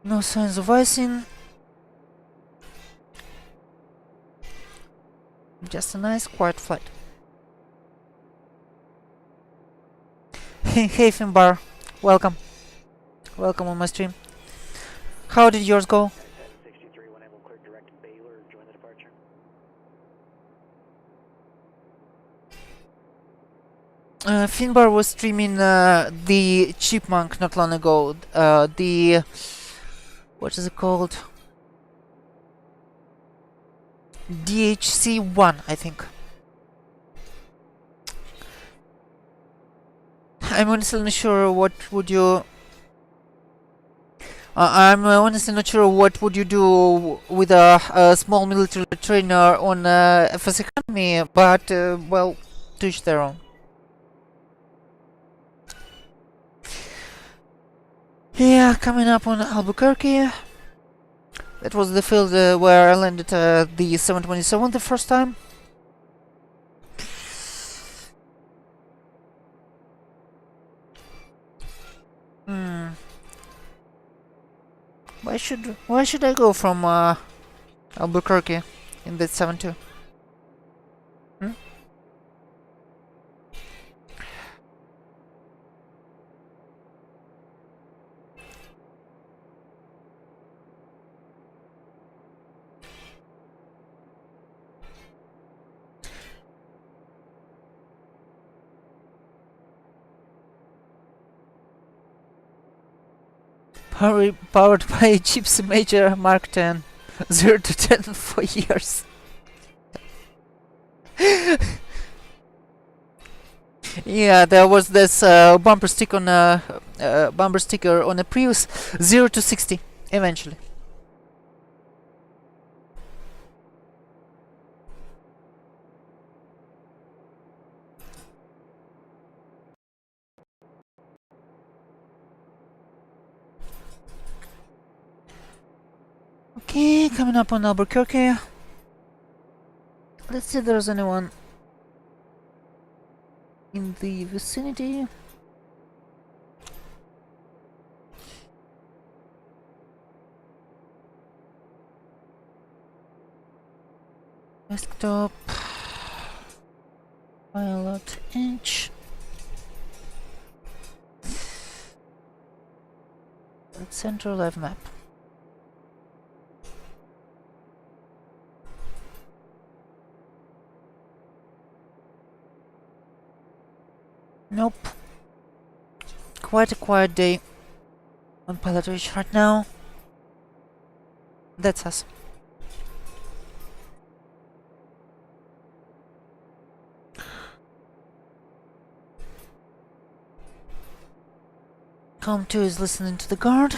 No signs of icing. Just a nice quiet flight. Hey Finbar, welcome. Welcome on my stream. How did yours go? 763, when able, clear direct Baylor, join the departure. Finbar was streaming the Chipmunk not long ago. The what is it called? DHC1, I think. I'm honestly not sure what would you. I'm honestly not sure what would you do with a small military trainer on FS Academy, but well, to each their own. Yeah, coming up on Albuquerque. That was the field where I landed the 727 the first time. Hmm. Why should I go from Albuquerque in that 72? Hmm? Powered by Gypsy Major Mark 10. 0 to 10 for years. Yeah, there was this bumper sticker on a Prius. 0 to 60 eventually. Okay, coming up on Albuquerque. Let's see if there's anyone in the vicinity. Desktop. Pilot inch. Center live map. Nope. Quite a quiet day on Pilot Ridge right now. That's us. Com2 is listening to the guard.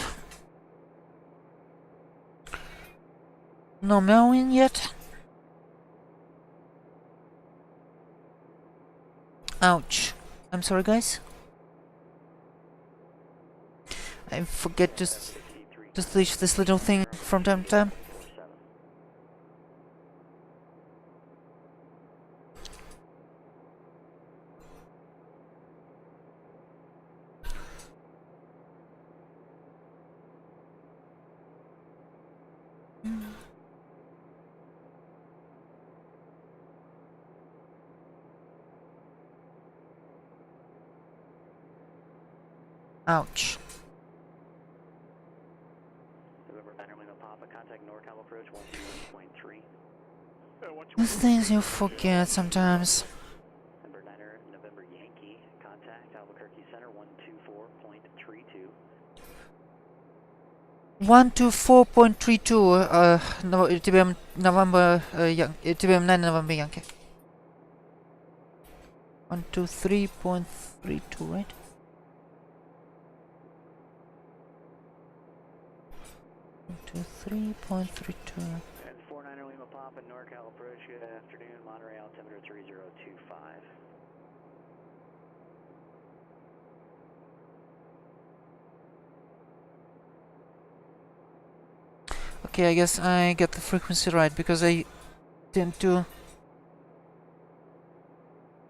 No meowing yet. Ouch. I'm sorry, guys. I forget to switch this little thing from time to time. Ouch. November 9 Lima Papa, contact NorCal approach 121.3. These things you forget sometimes. November 9 November Yankee, contact Albuquerque Center 124.32. 124.32, no, TBM November, TBM-9 November Yankee. 123.32, right? To 3.32. And 49 Lima Papa, NorCal approach, good afternoon, Monterey altimeter 3025. Okay, I guess I get the frequency right because I tend to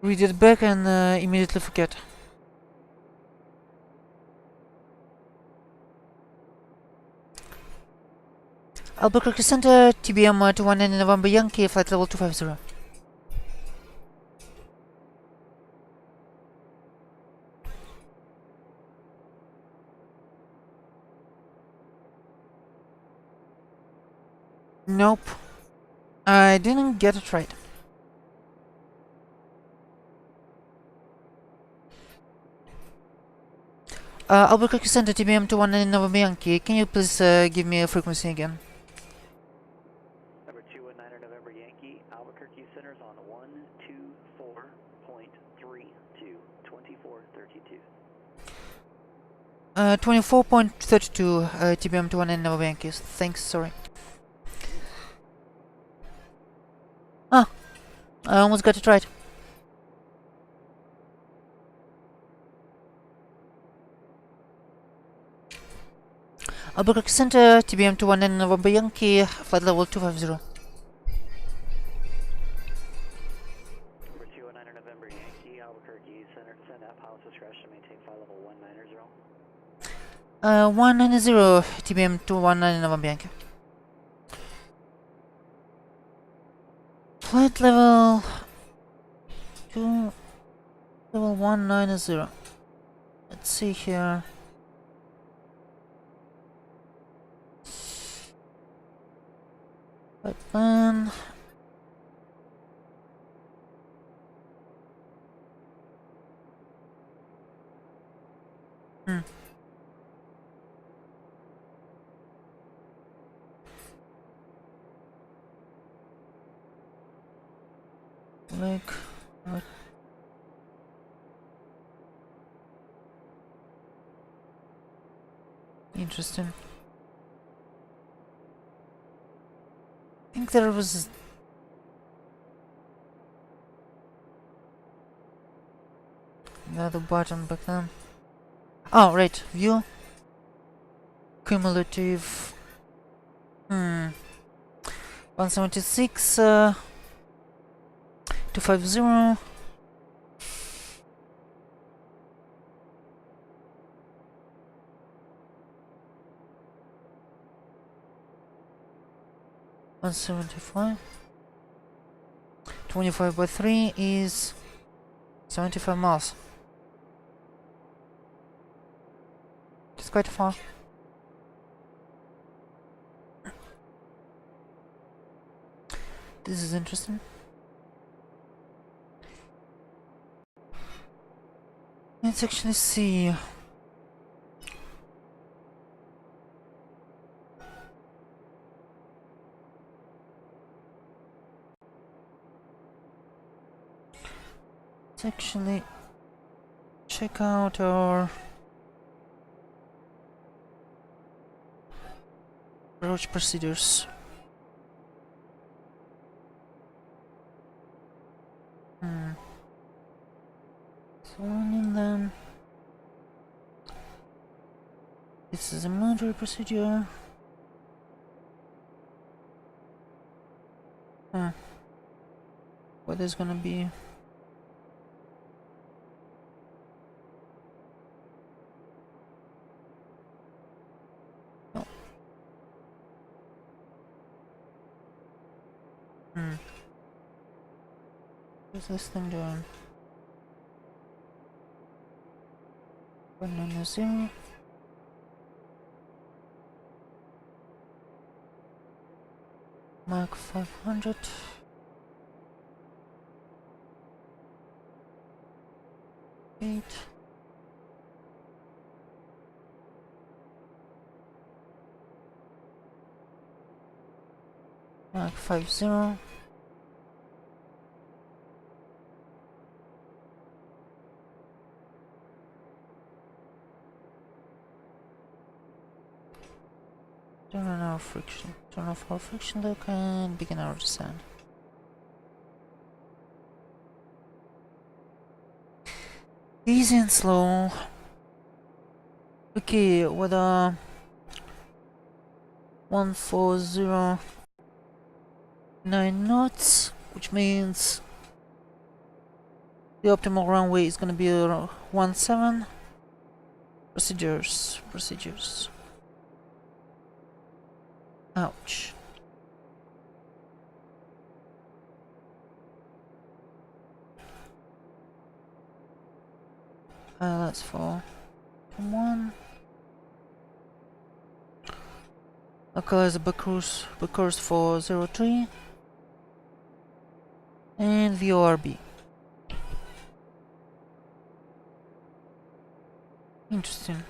read it back and immediately forget. Albuquerque Center, TBM-219 November Yankee, flight level 250. Nope. I didn't get it right. Albuquerque Center, TBM-219 November Yankee. Can you please give me a frequency again? Number 219 November Yankee, Albuquerque Center's on 124.32, 2432. 24.32 TBM-219 November Yankees. Thanks, sorry. Ah, I almost got it right. Albuquerque Center, TBM-219 November Yankee, flight level 250. Number 219 November Yankee, Albuquerque Center, send out pilot's discretion, maintain flight level 190. 190 TBM-219 November Yankee. Flight level 190. Let's see here. Flight plan. Like what? Interesting. I think there was another button back then. Oh, right. View. Cumulative. 176. 250. $175. 25 by 3 is 75 miles. It's quite far. This is interesting. Let's actually see. Let's actually check out our approach procedures. So and then this is a military procedure. What is gonna be? No. What's this thing doing? 190. Mark 500. Eight. Mark 50. Turn on our friction. Turn off our friction lock and begin our descent. Easy and slow. Okay, with 140.9 knots, which means the optimal runway is gonna be 17. Procedures. Ouch. That's for 1. Localize the back course for 03. And VORB. Interesting.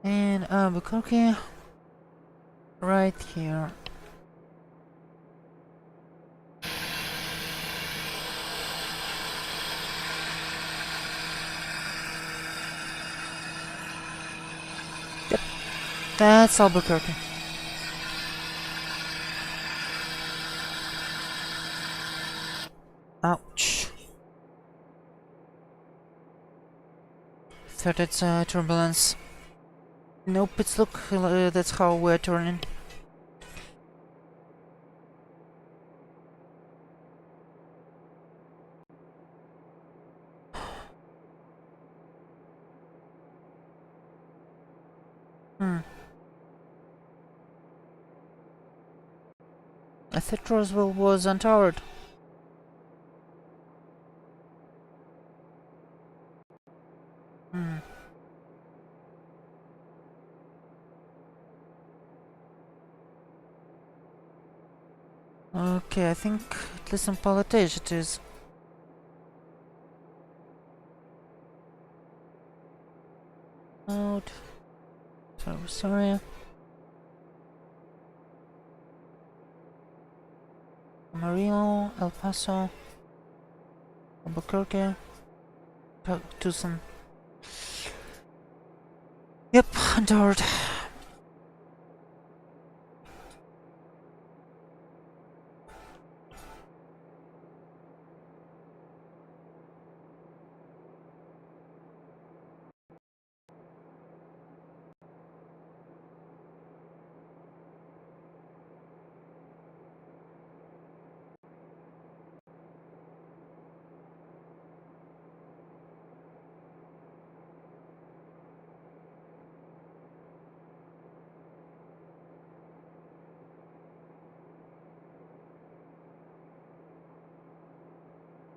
And Albuquerque right here. Yep, that's Albuquerque. Ouch. Thought it's turbulence. Nope, it's look, that's how we're turning. I thought Roswell was untowered. Okay, I think at least in Politage it is. Out. Sorry. Amarillo, El Paso, Albuquerque, Tucson. Yep, untowered.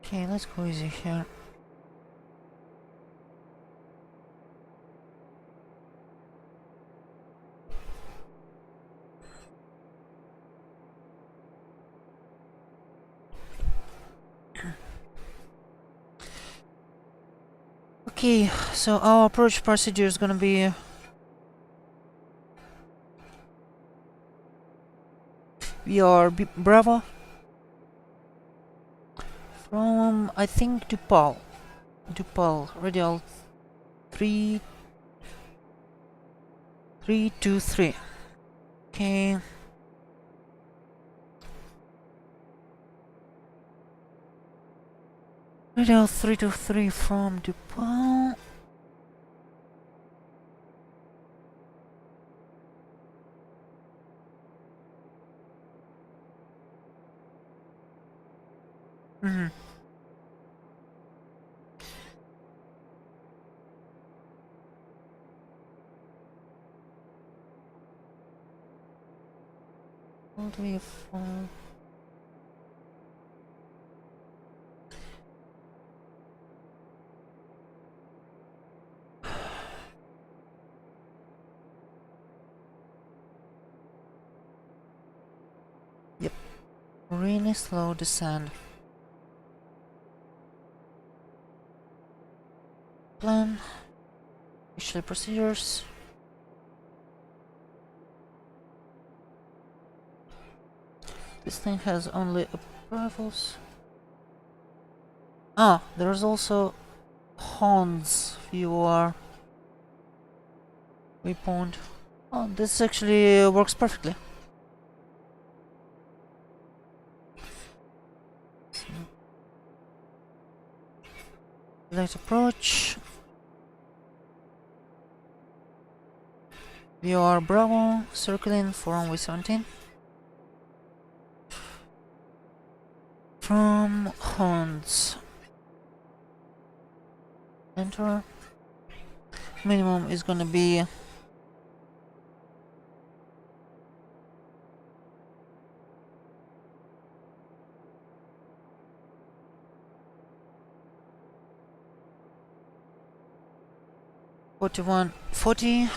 Okay, let's go easy here. Okay, so our approach procedure is gonna be we are Bravo from I think DePaul, radial 323. Okay. Radial 323 from DePaul. All the way from yep, really slow descent. Plan. Initial procedures. This thing has only approvals. Ah, there's also Hans viewer waypoint. Oh, this actually works perfectly. Light approach. We are Bravo, circling for runway 17. From Hans. Enter. Minimum is gonna be $41.40.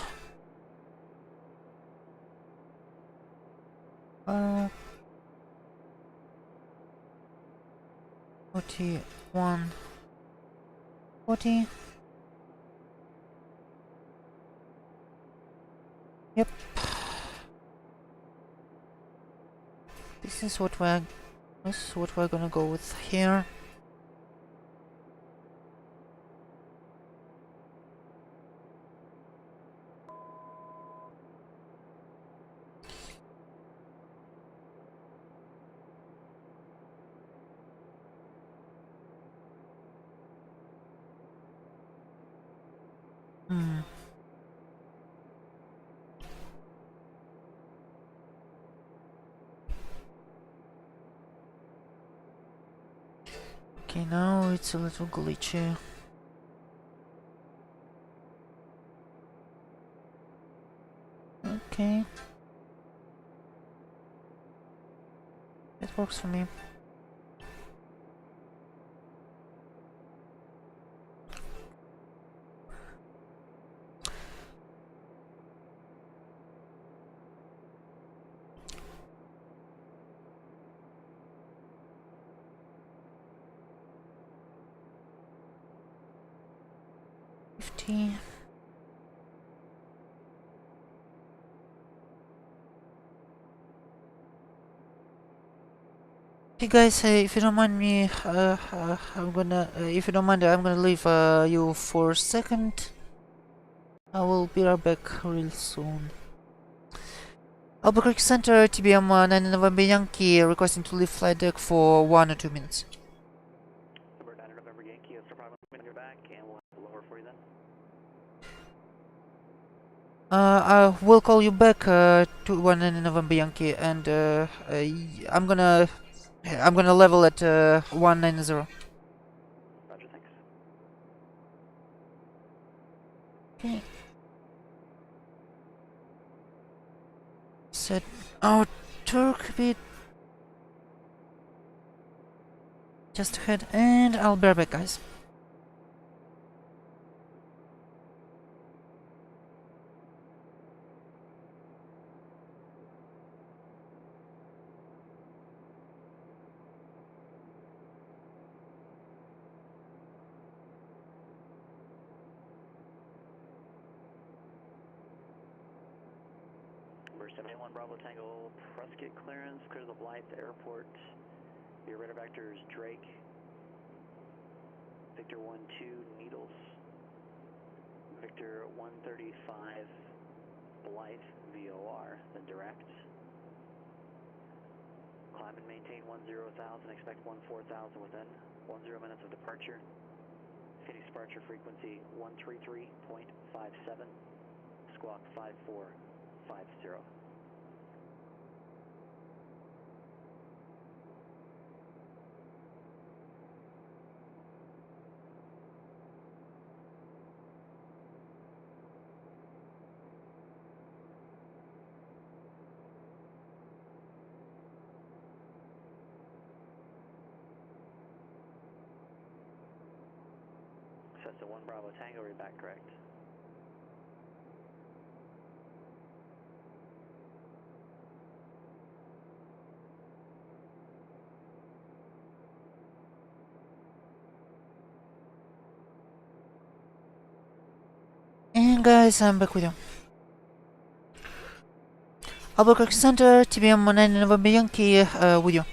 41.40. Yep. This is what we're gonna go with here. Hmm. Okay, now it's a little glitchy. Okay. It works for me. Okay, guys, if you don't mind me, if you don't mind, I'm gonna leave you for a second. I will be right back real soon. Albuquerque Center, TBM-900 November Yankee, requesting to leave flight deck for 1 or 2 minutes. Number 9 November Yankee, it's probably on your back, and we'll have to lower for you then. I will call you back to 1 November Yankee, and I'm gonna level at 190. Roger, thanks. Okay. Set our torque beat just ahead, and I'll be right back, guys. Number 71 Bravo Tango, press gate clearance, clear the Blythe Airport. Your radar vector is Drake. Victor 12 Needles. Victor 135 Blythe VOR, then direct. Climb and maintain 10,000, expect 14,000 within 10 minutes of departure. Phoenix departure frequency 133.57, squawk 5450. Cessna 1 Bravo Tango, read back correct. And guys, I'm back with you. Albuquerque Center, TBM-900 November Yankee, with you.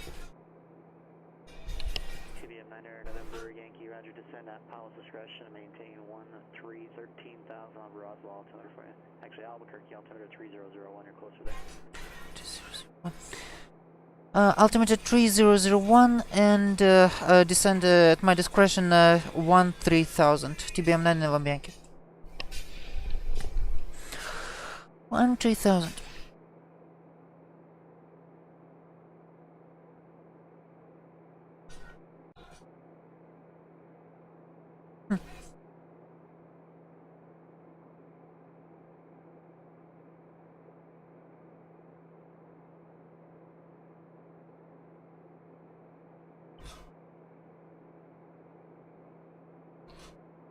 TBM-900 November Yankee, roger, descend at pilot's discretion and maintain 13,000 on Roswell altimeter for you. Actually, Albuquerque altimeter 3001, you're closer there. Altimeter 3001 and descend at my discretion 13,000. TBM-900 November Yankee. 13,000.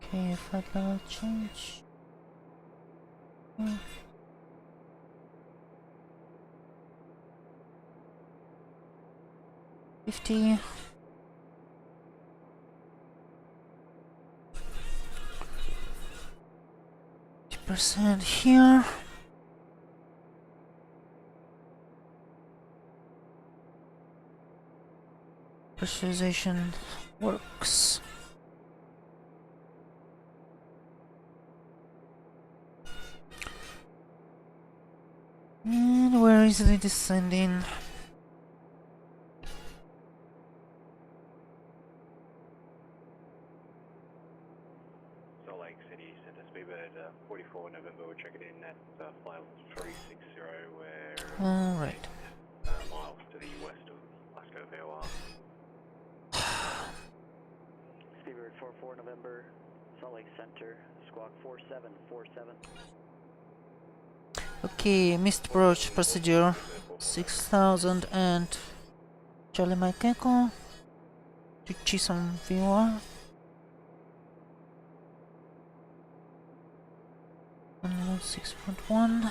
Okay, flight level change. 50. % here. Pressurization works. And we're easily descending. Salt Lake City Center Speedbird 44 November, we're checking in at flight 360, we're Alright. miles to the west of Glasgow VOR. Speedbird 44 November, Salt Lake Center, squawk 4747. Okay, missed approach procedure 6000 and Charlie Mike Echo to Chisholm VR. 6.1.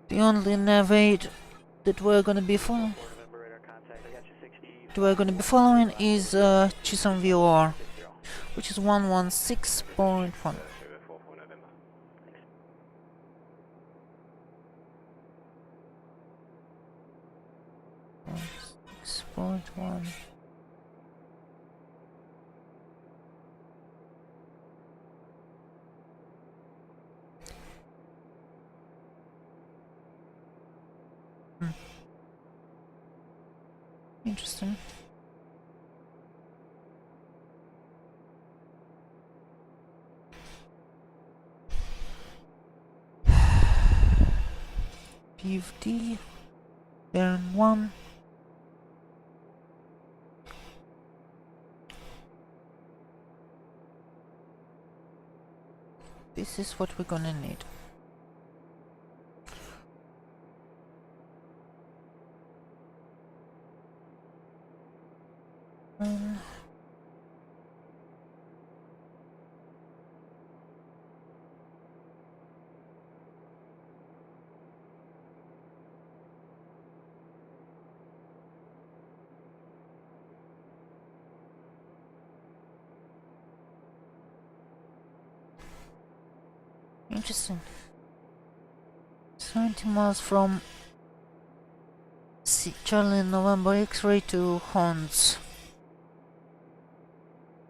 The only navigate that we're gonna be following is Chisholm VOR, which is 116.1. 44 November. 6.1. Interesting. PFD, Baron 1. This is what we're gonna need. Interesting. 70 miles from Charlie November X-ray to Hans.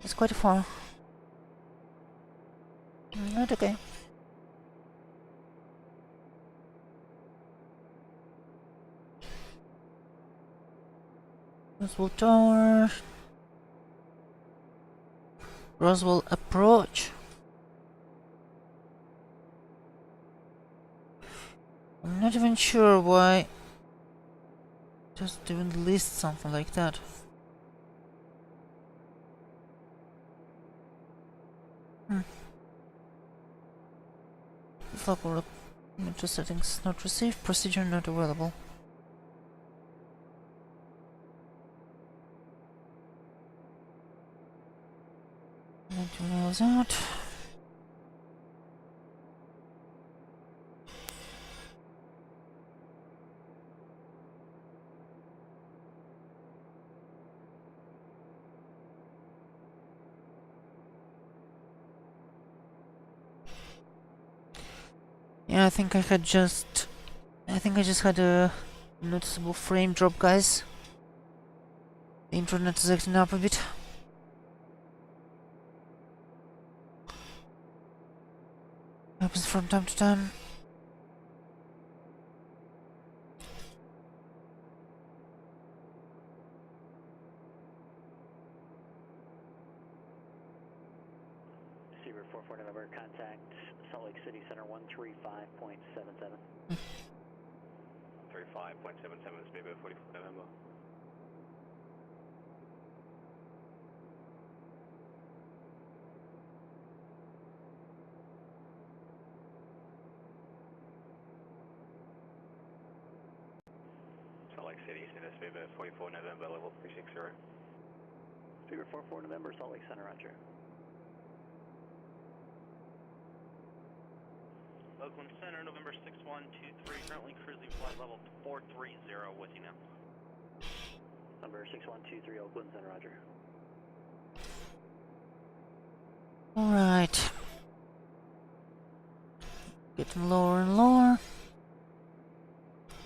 It's quite far. Not okay. Roswell Tower. Roswell approach. I'm not even sure why. Just even list something like that. Developer metro settings not received. Procedure not available. 90 miles out. Yeah, I think I just had a noticeable frame drop, guys. The internet is acting up a bit. Happens from time to time. Seabird 44 November, contact Salt Lake City Center 135.77. 35.77 Speedbird 44 November. Salt Lake City Center Speedbird 44 November level 360. Seabird 44 November, Salt Lake Center, roger. Oakland Center, November 6123, currently cruising flight level 430 with you now. Number 6123, Oakland Center, roger. Alright. Getting lower and lower.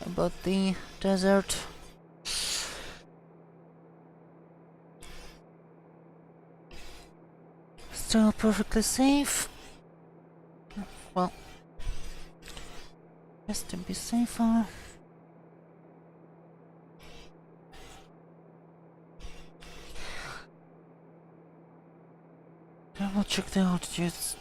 About the desert. Still perfectly safe. Well, just to be safer. I will check the altitudes.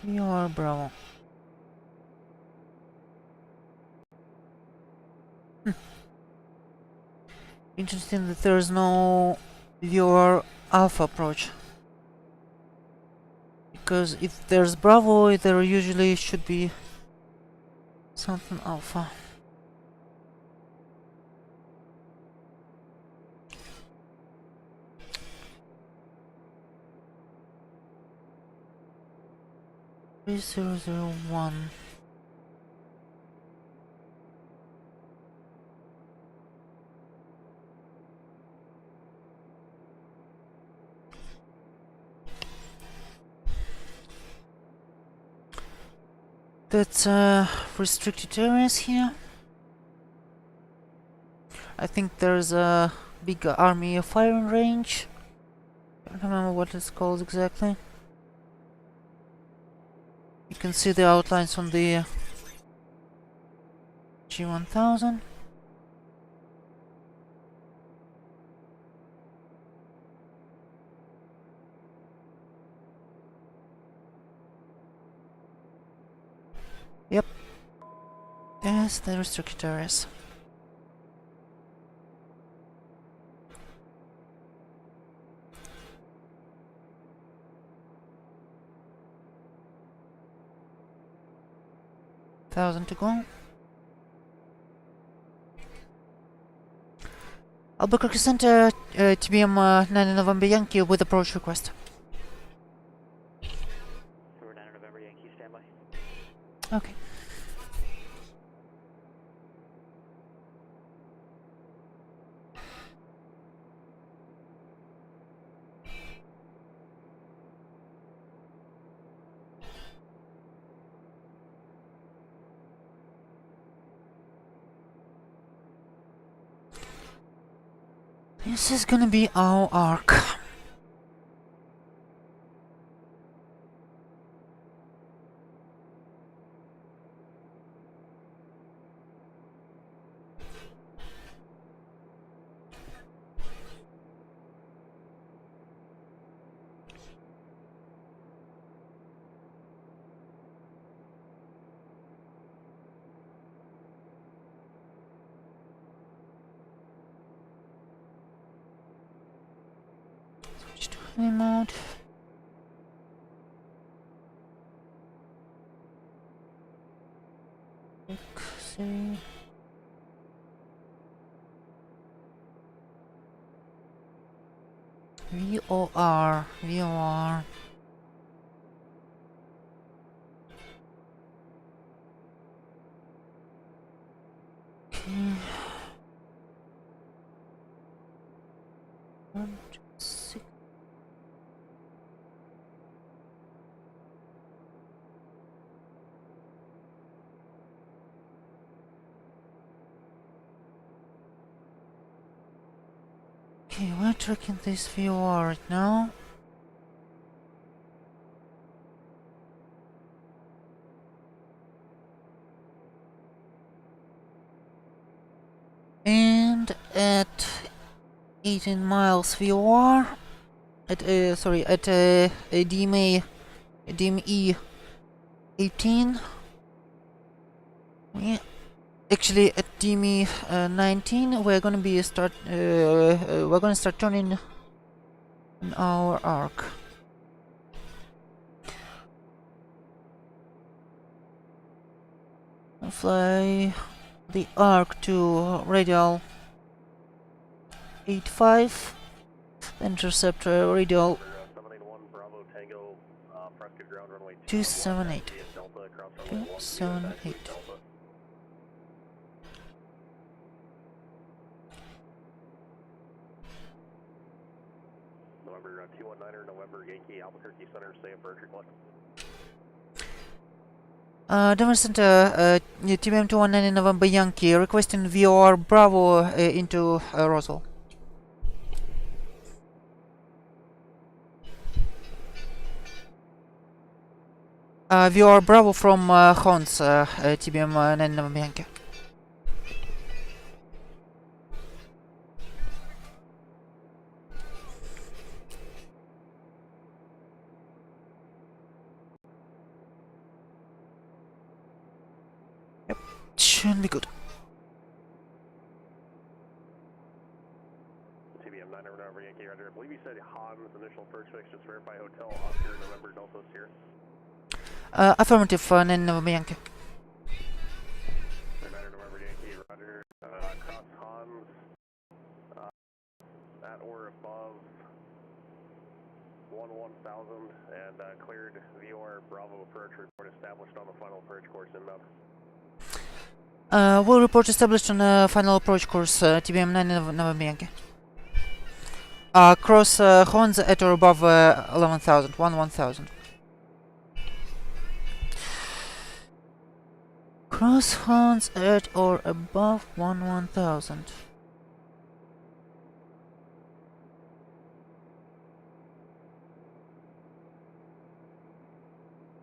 You are Bravo. Interesting that there is no viewer alpha approach. Because if there's Bravo, there usually should be something alpha. Three 001. That's restricted areas here. I think there's a big army firing range. I don't remember what it's called exactly. You can see the outlines on the G1000. Yep. Yes, the restricted areas. Thousand to go. Albuquerque Center, TBM-900 November Yankee with approach request. We're 9 November Yankee, standby. Okay. This is gonna be our arc. Switch to heavy mode. See. VOR. Okay. 1, 2, 6. Okay, we're tracking this VOR right now. And at 18 miles VOR, at a DME 18. Yeah, actually at DME 19, we're gonna start turning in our arc. I'll fly the arc to radial 85, intercept radial 278. 278. November 219er, November Yankee, Albuquerque Center, stay for entry collect. Denver Center, TBM-219 November Yankee, requesting VOR Bravo into Roswell. VOR Bravo from Hans, TBM-9 November Yankee. Yep, should be good. TBM-900 November Yankee, roger. I believe you said Hans, initial first fix, just verify hotel, Oscar, November Delta Sierra. Affirmative, 9 November Yankee. 900 November Yankee, roger. Cross Hans, at or above 11,000 and cleared VOR Bravo approach report established on the final approach course inbound. We'll report established on the final approach course, TBM-9 November Yankee. Cross Hans at or above 11,000, 11,000. Cross Hans at or above 11,000.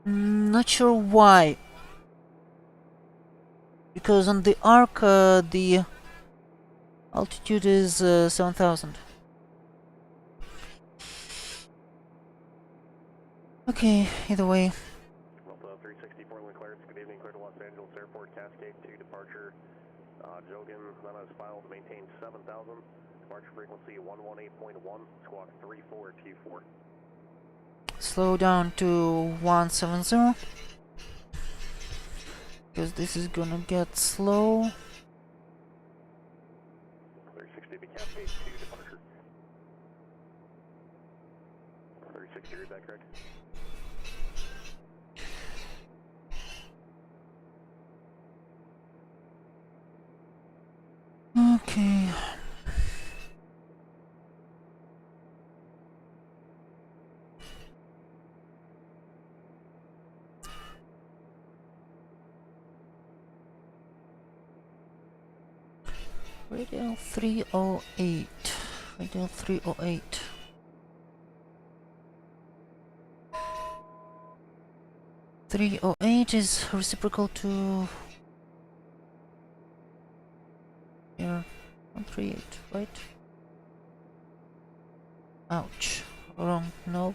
Not sure why. Because on the arc the altitude is 7,000. Okay, either way. Delta 364 clearance, good evening, clear to Los Angeles Airport, Cascade 2 departure. Jogan, then as filed, maintain 7,000. Departure frequency 118.1, squawk 3424. Slow down to 170. Because this is gonna get slow. 360 to Cascade 2 departure. 360, is that correct? Okay. Radio 308. Radio 308. .308 is reciprocal to here 138, right? Ouch. Wrong knob.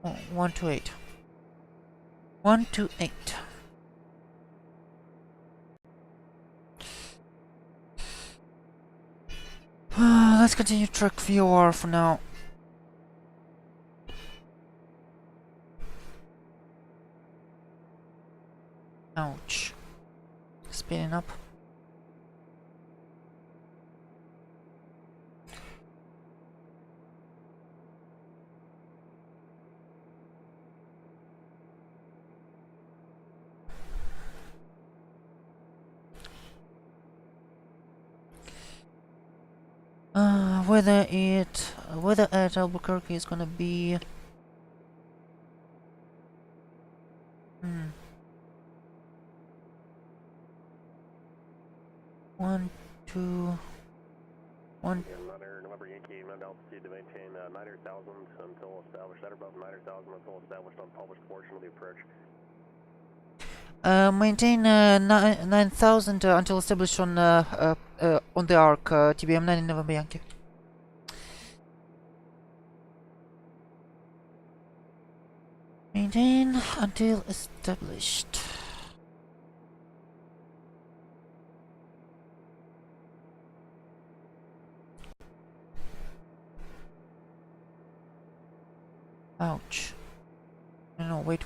Oh, 128. 128. Let's continue track VOR for now. Ouch. Spinning up. Whether at Albuquerque is gonna be 1, 2, 1. November Yankee, amend altitude to maintain 900,000 until established, at or above 900,000 until established on published portion of the approach. Maintain 9,000 until established on the arc, TBM-9 November Yankee. Maintain until established. Ouch. No, wait.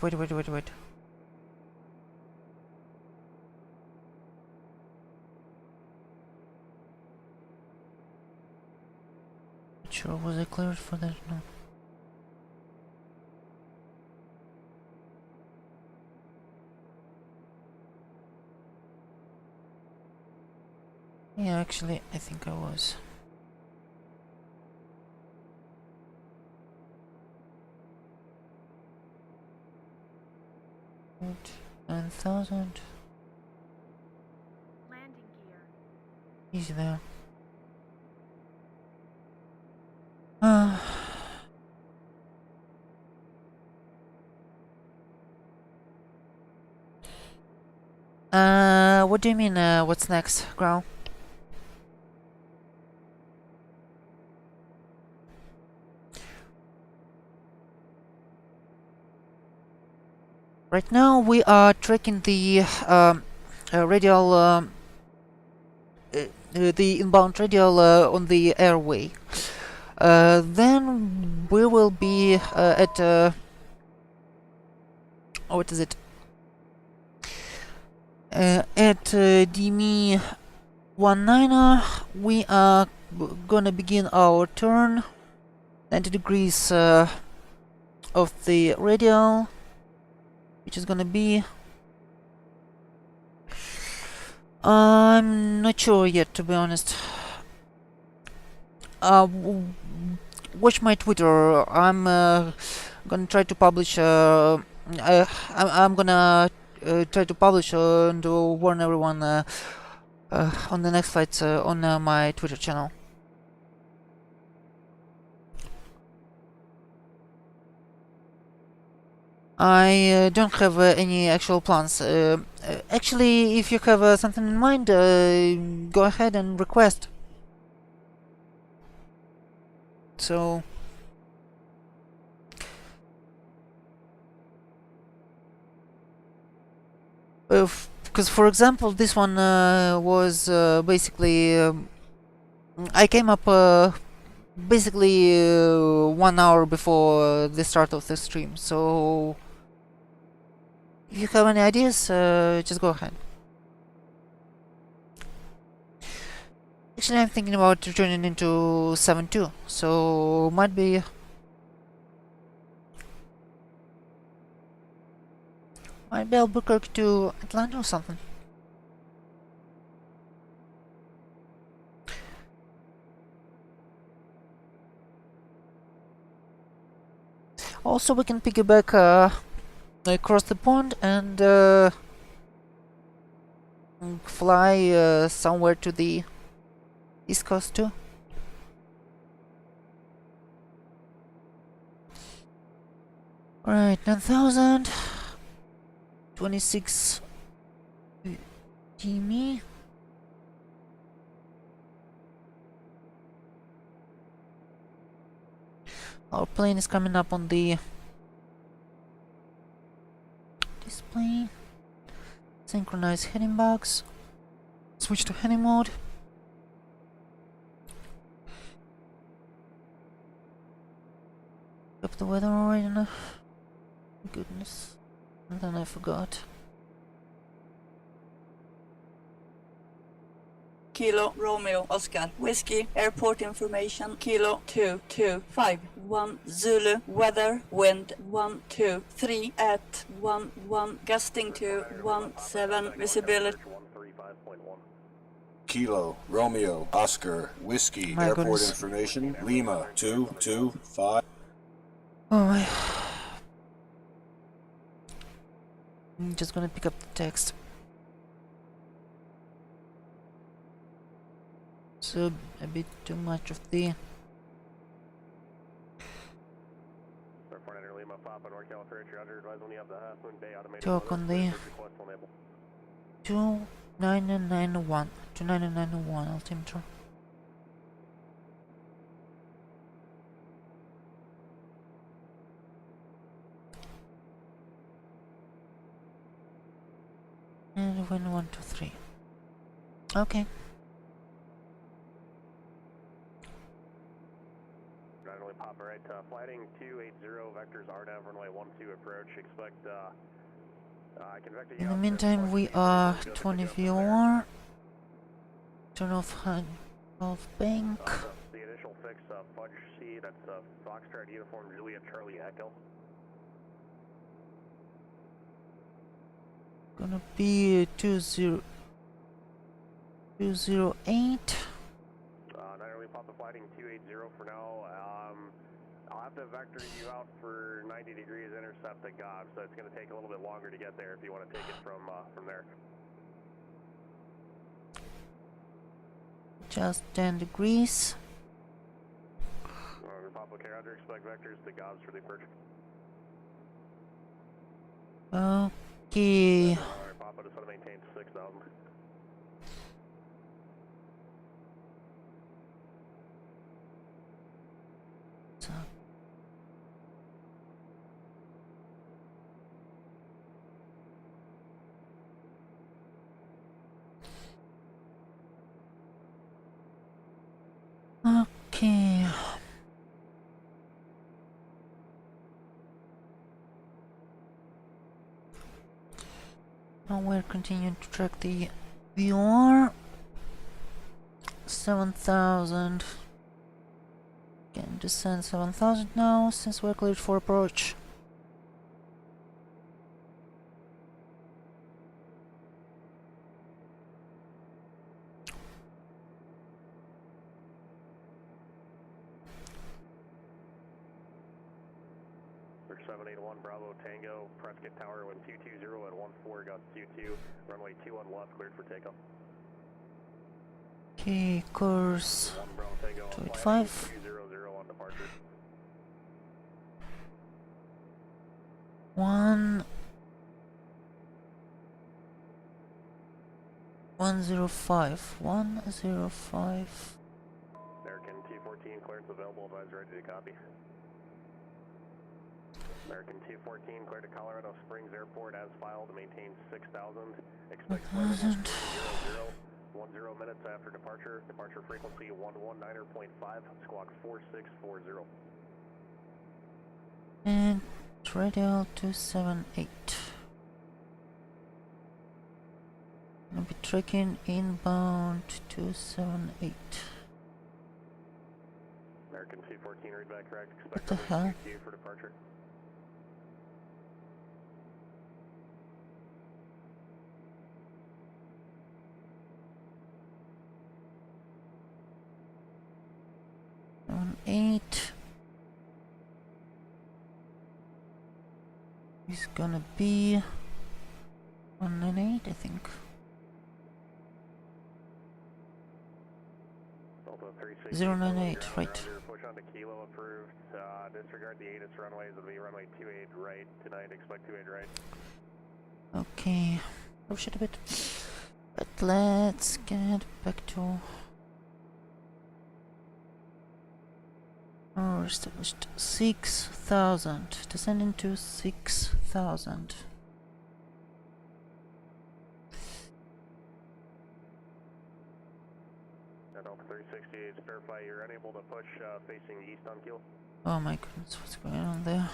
Sure, was I cleared for that? No. Yeah, actually, I think I was. Right, 9,000. Landing gear. Easy there. Uh, what do you mean, what's next, KROW? Right now we are tracking the radial, the inbound radial on the airway. Then we will be at what is it? At DME 19, we are gonna begin our turn. 90 degrees of the radial, which is gonna be. I'm not sure yet, to be honest. Watch my Twitter. I'm gonna try to publish. I'm gonna try to publish and warn everyone on the next flights on my Twitter channel. I don't have any actual plans. Actually, if you have something in mind, go ahead and request. So, because for example, this one was basically I came up basically 1 hour before the start of the stream. So, if you have any ideas, just go ahead. Actually, I'm thinking about returning into 7.2, so might be Albuquerque to Atlanta or something. Also, we can piggyback across the pond and fly somewhere to the East Coast too. Alright, 9,000. 26 DME. Our plane is coming up on the display. Synchronize heading box. Switch to heading mode. Up the weather already enough. Goodness. And then I forgot. Kilo Romeo Oscar Whiskey Airport information Kilo 2251 Zulu weather wind 123 at 11 gusting to 17 visibility 135.1. Kilo, Romeo, Oscar, Whiskey, My Airport goodness. information, Lima, 225. Oh my. I'm just gonna pick up the text. So, a bit too much of the... talk on the 2991 altimeter. And wind 123. Okay. Papa right, flighting 280 vectors RNAV runway 12 approach. Expect convective. In the meantime, we are 20 VOR. Turn off bank. The initial fix, Fudge C, that's Foxtrot Uniform Juliet Charlie Echo. Gonna be 20 208. Niner Papa flighting 280 for now. I'll have to vector you out for 90 degrees intercept at GOB, so it's going to take a little bit longer to get there if you want to take it from there. Just 10 degrees. Papa K, Roger, expect vectors to GOBs for the approach. Okay. Papa, just want to maintain 6,000. Okay. Now we're continuing to track the VR. 7,000. Can descend 7,000 now since we're cleared for approach. For 781 Bravo Tango, Prescott Tower, wind 220 at 14, got 22, runway 21 left, cleared for takeoff. Okay, course 1 Bravo Tango, 285. 200 on departure. 105. 105. American 214, clearance available, advise ready to copy. American 214, cleared to Colorado Springs Airport as filed, maintain 6,000. Expect 1,000. 10 minutes after departure. Departure frequency 119.5, squawk 4640. And radial 278. Gonna be tracking inbound 278. American 214, read back correct. What Expect the hell? QQ for departure. Eight is gonna be 198, I think. Delta 360, 098, ground right. Roger, push on to Kilo approved. Disregard the ATIS runways. It'll be runway 28 right tonight. Expect 28 right. Okay, oh shit a bit. But let's get back to our established 6,000. Descending to 6,000. Delta 360, to verify you're unable to push facing east on Kilo. Oh my goodness, what's going on there?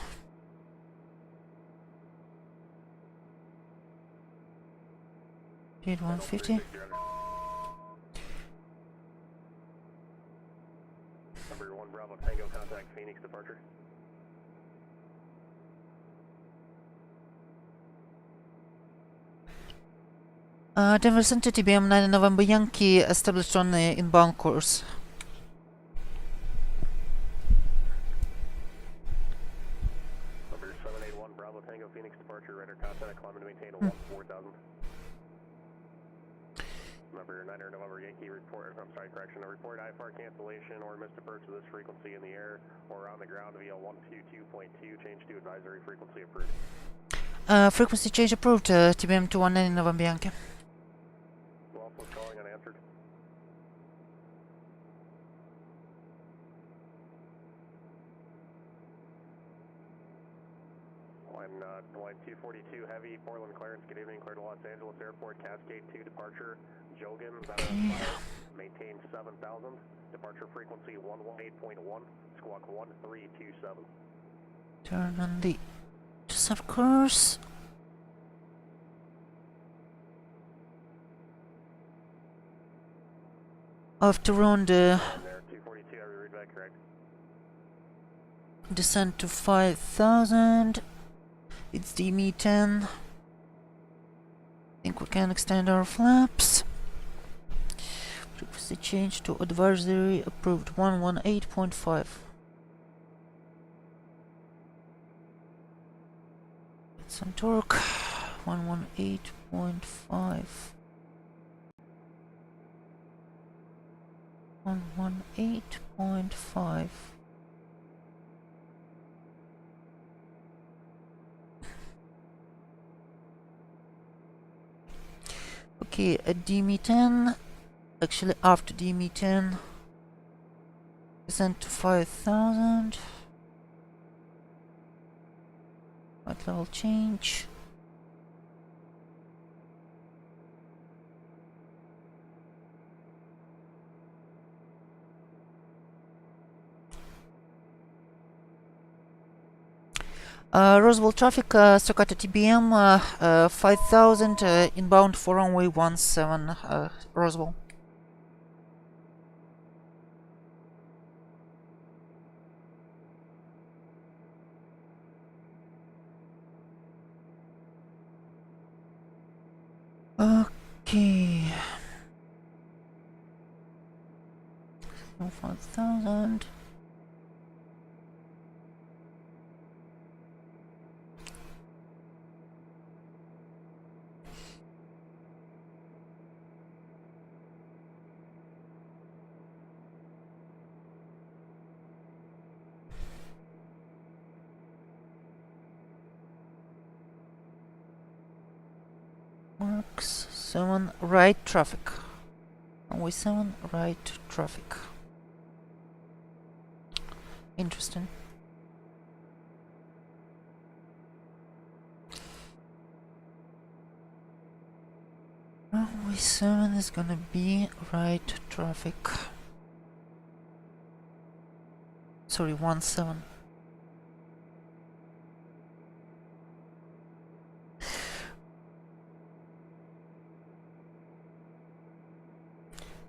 Speed 150. Number 1 Bravo Tango, contact Phoenix departure. Denver Center TBM-900 November Yankee established on the inbound course. Number 781 Bravo Tango, Phoenix departure, radar contact, climb and maintain a 14,000. Number 900 November Yankee report, report IFR cancellation or missed approach to this frequency in the air or on the ground via 122.2, change to advisory frequency approved. Frequency change approved, TBM-219 November Yankee. Who else was calling unanswered? Line 242 Heavy, Portland clearance, good evening, clear to Los Angeles Airport, Cascade 2 departure, Jogan, maintain 7,000, departure frequency 118.1, squawk 1327. Turn on the sub course. After round There, 242, I read back correct. descent to 5,000. It's DME 10. I think we can extend our flaps. the change to advisory approved 118.5. Some torque 118.5. 118.5. Okay, at DME10, actually after DME10, descent to 5,000. What level change? Roswell traffic, Staccato TBM, 5,000, inbound for runway 17, Roswell. Okay. 5,000. Marks 7 right traffic. Runway 7 right traffic. Interesting. Runway 7 is gonna be right traffic. Sorry, 17.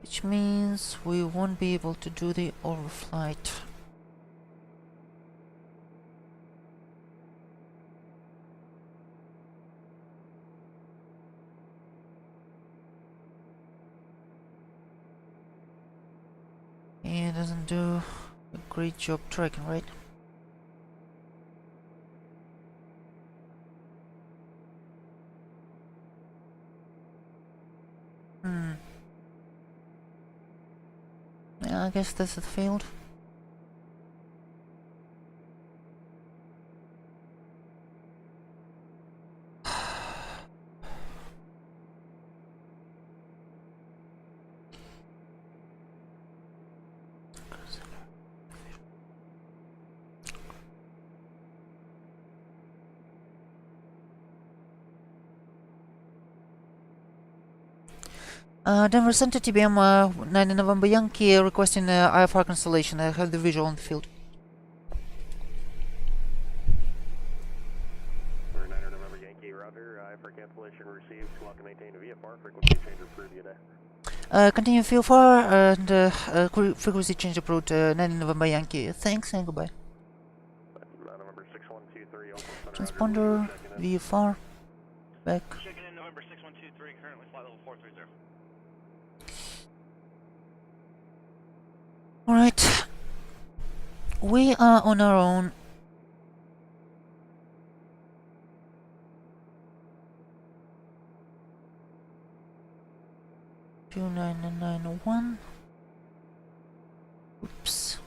Which means we won't be able to do the overflight. It doesn't do a great job tracking, right? Yeah, I guess this has failed. Denver Center TBM 9 November Yankee requesting IFR constellation. I have the visual on the field. 9 November Yankee, roger. IFR cancellation received. Lock and maintain VFR. Frequency change approved today. Continue VFR and frequency change approved 9 November Yankee. Thanks and goodbye. November 6123, Oakland Center, Transponder, VFR, back. Checking in November 6123, currently flight level 430. Alright. We are on our own. Two 991. Oops.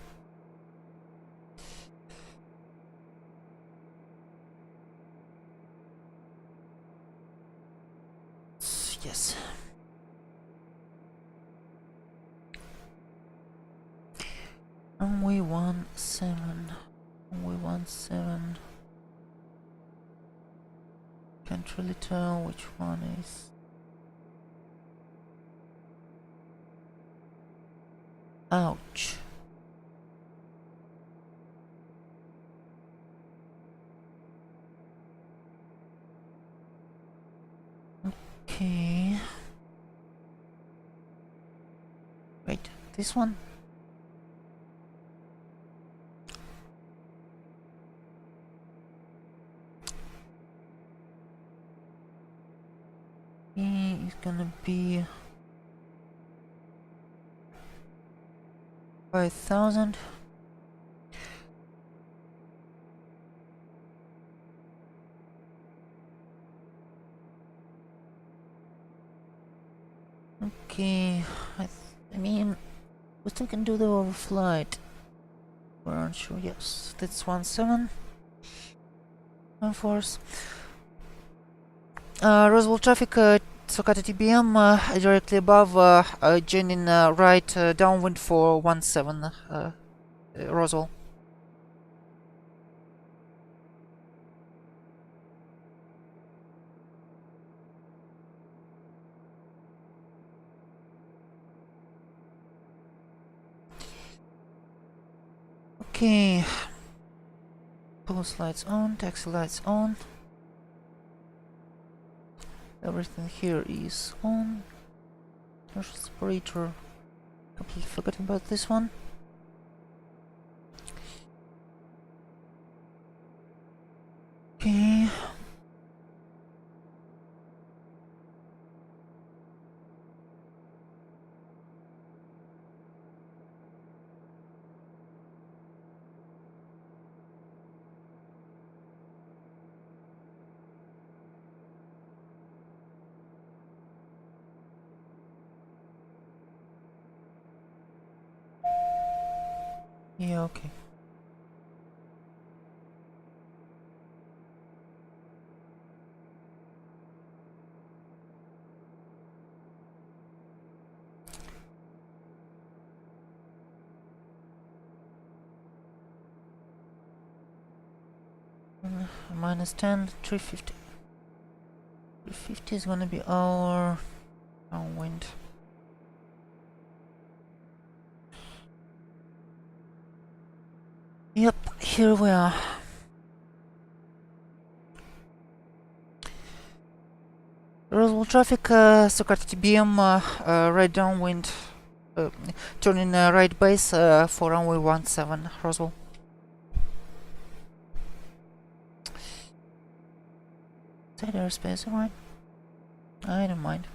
Yes. Runway 17. Runway 17. Can't really tell which one is. Ouch. Okay. Wait, this one? He is gonna be 5,000. Okay, I mean, we still can do the overflight. We aren't sure. Yes, that's 17. Of course. Roswell traffic, Socata TBM directly above, joining right downwind for 17, Roswell. Okay. Pulse lights on, taxi lights on. Everything here is on. There's a separator. Completely forgot about this one. Okay. Yeah, okay. Minus 10, 350. 350 is gonna be our downwind. Yep, here we are. Roswell traffic, Socata TBM, right downwind, turning right base for runway 17, Roswell. Side airspace, alright. I don't mind.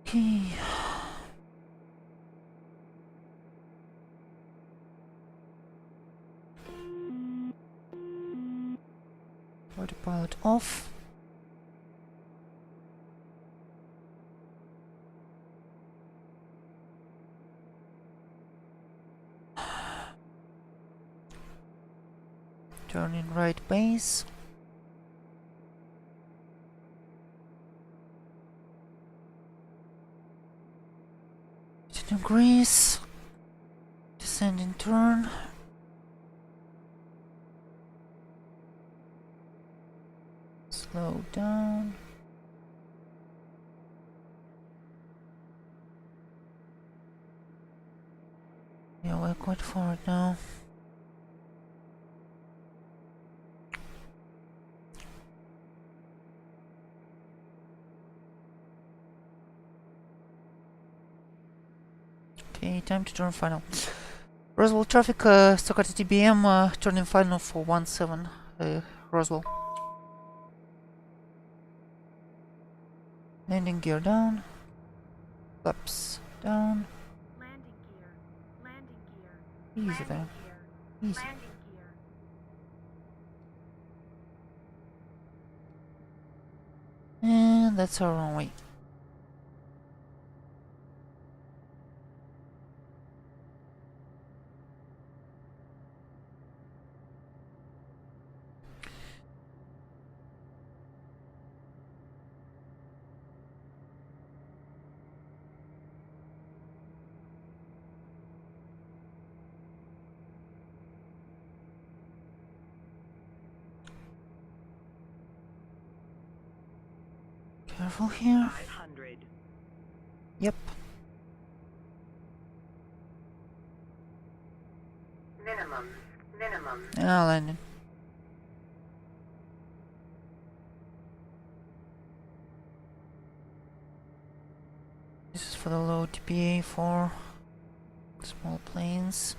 Okay. Autopilot off. Turning right base. Degrees. Descending turn. Slow down. Yeah, we're quite forward now. Okay, time to turn final. Roswell traffic, Socata TBM, turning final for 17, Roswell. Landing gear down. Flaps down. Landing gear. Landing gear. Easy Landing there. gear. Easy. Landing gear. And that's our runway. Careful here. 500. Yep. Minimum. Ah, landing. This is for the low TPA for small planes.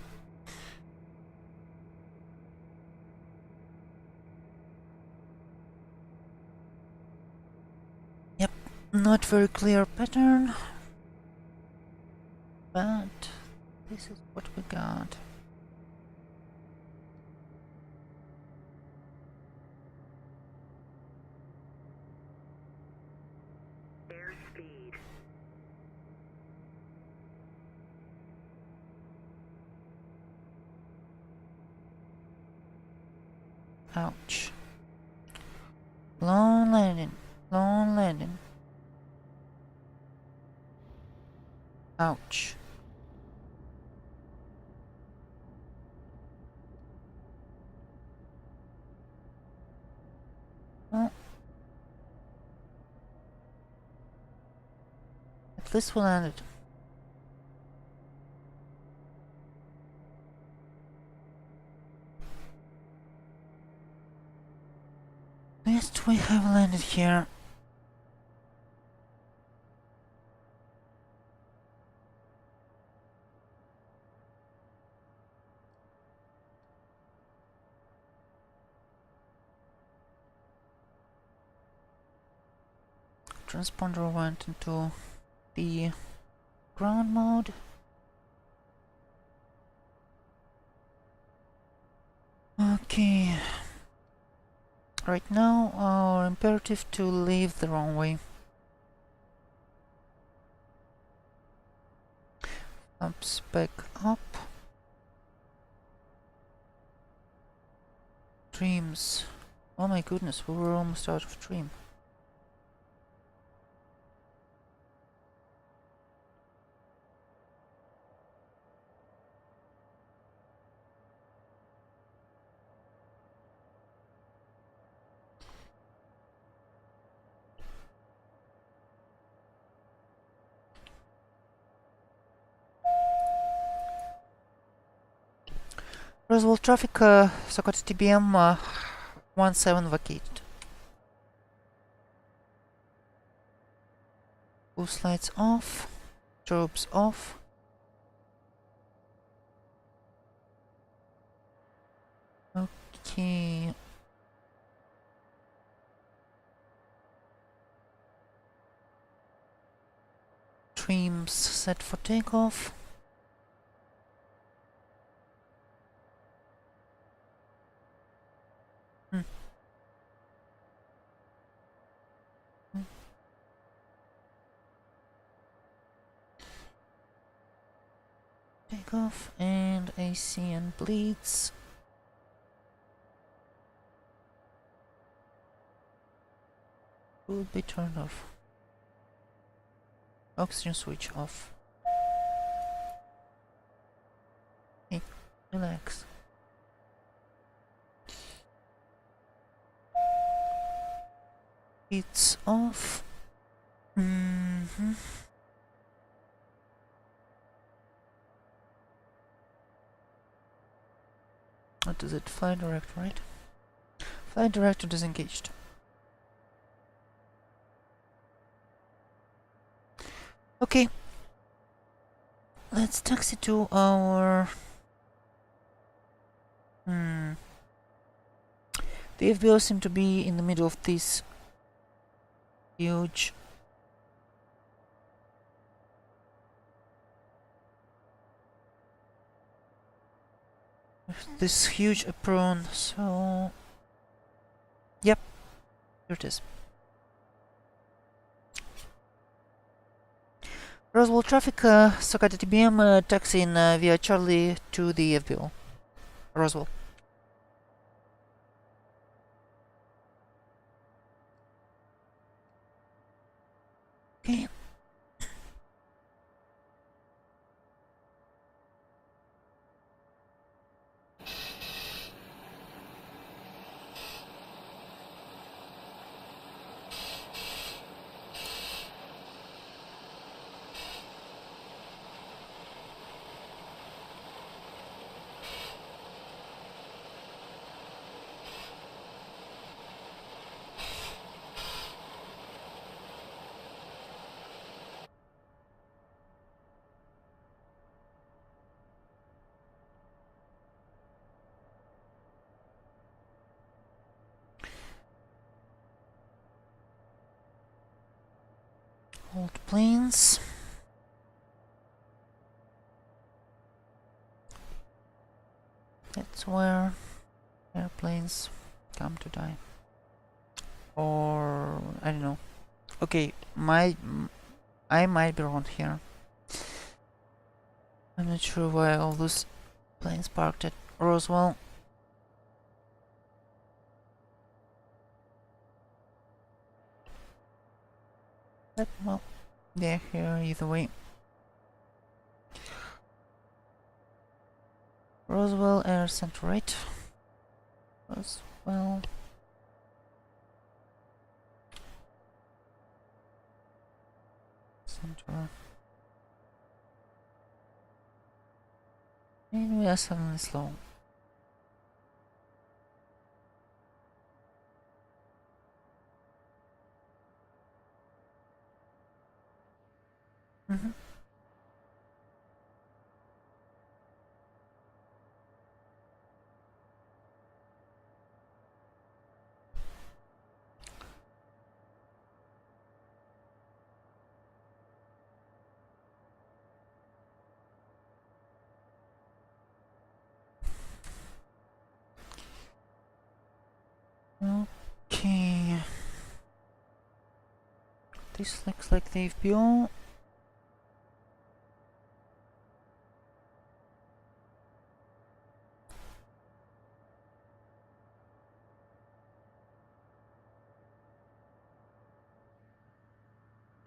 Not very clear pattern, but this is what we got. Airspeed. Ouch. Long landing. Long landing. Ouch. Well, at least we landed. At least we have landed here. Transponder went into the ground mode. Okay. Right now, our imperative to leave the runway. Ups back up. Dreams. Oh my goodness, we were almost out of dream. Roswell traffic, Socket TBM-17 vacated. Boost lights off, strobes off. Okay. Dreams set for takeoff. Takeoff and AC and bleeds. Will be turned off. Oxygen switch off. Hey, relax. It's off. What is it? Flight director, right? Flight director disengaged. Okay. Let's taxi to our... The FBO seem to be in the middle of this huge... this huge apron, so... Yep. Here it is. Roswell traffic, Socket TBM, taxiing via Charlie to the FBO. Roswell. Okay. Old planes. That's where airplanes come to die. Or I don't know. Okay, I might be wrong here. I'm not sure why all those planes parked at Roswell. But well, they're here either way. Roswell Air Center, right? Roswell. Center. And we are suddenly slow. Okay. This looks like the FBO.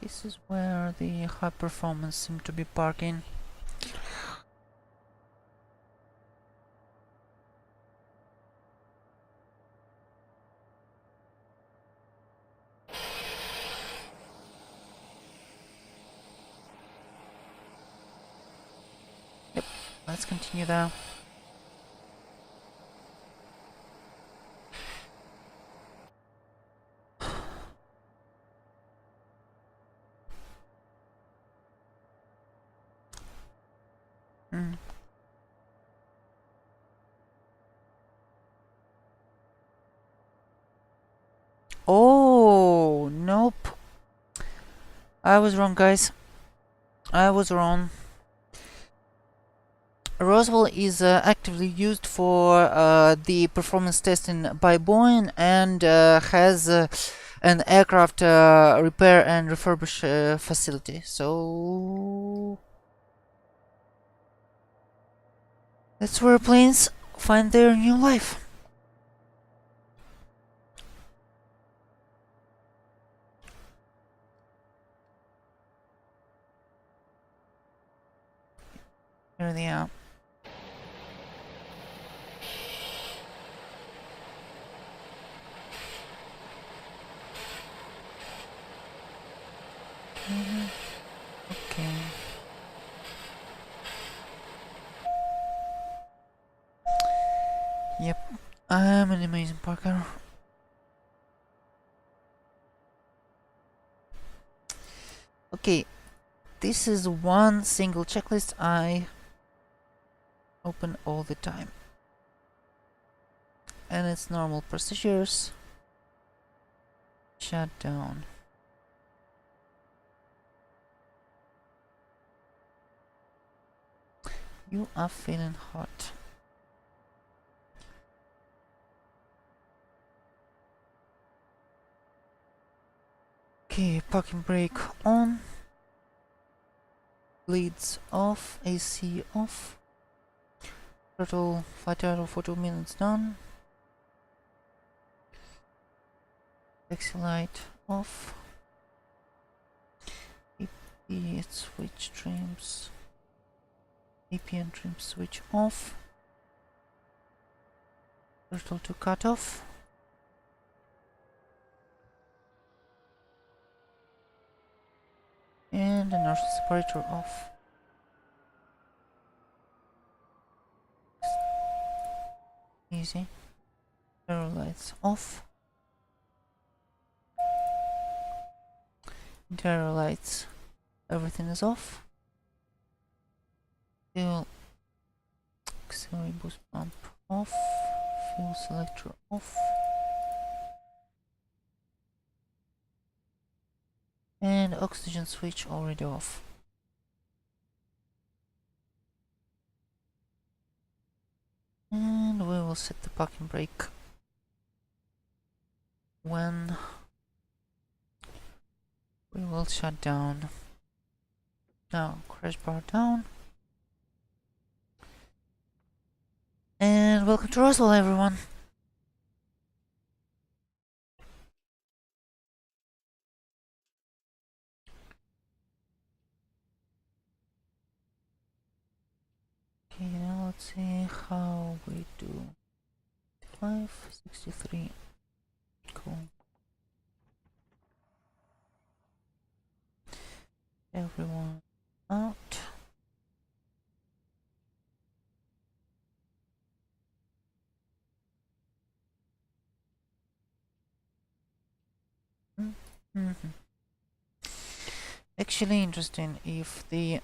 This is where the high performance seem to be parking. Yep, let's continue there. Oh, nope. I was wrong, guys. I was wrong. Roswell is actively used for the performance testing by Boeing and has an aircraft repair and refurbish facility. So that's where planes find their new life. Here they are. Okay. Yep, I'm an amazing parker. Okay, this is one single checklist I open all the time. And it's normal procedures. Shut down. You are feeling hot. Okay, parking brake on. Leads off, AC off. Total flight idle for 2 minutes done. Taxi light off. AP switch trims. APN trim switch off. Throttle to cut off. And inertial separator off. Easy. Aero lights off. Interior lights, everything is off. Fuel auxiliary boost pump off. Fuel selector off. And and oxygen switch already off. And we will set the parking brake when we will shut down. Now crash bar down. And welcome to Roswell, everyone. Okay, now let's see how we do. 563. Cool. Everyone out. Actually interesting if the...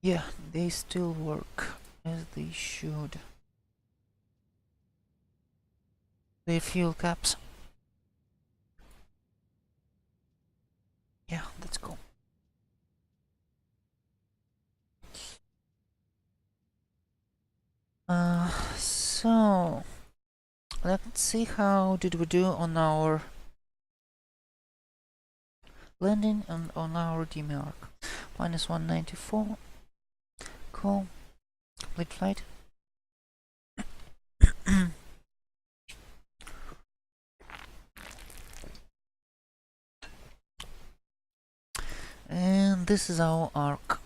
Yeah, they still work as they should. The fuel caps. Yeah, that's cool. So let's see how did we do on our landing and on our DME arc. Minus 194. Cool. Complete flight. And this is our arc,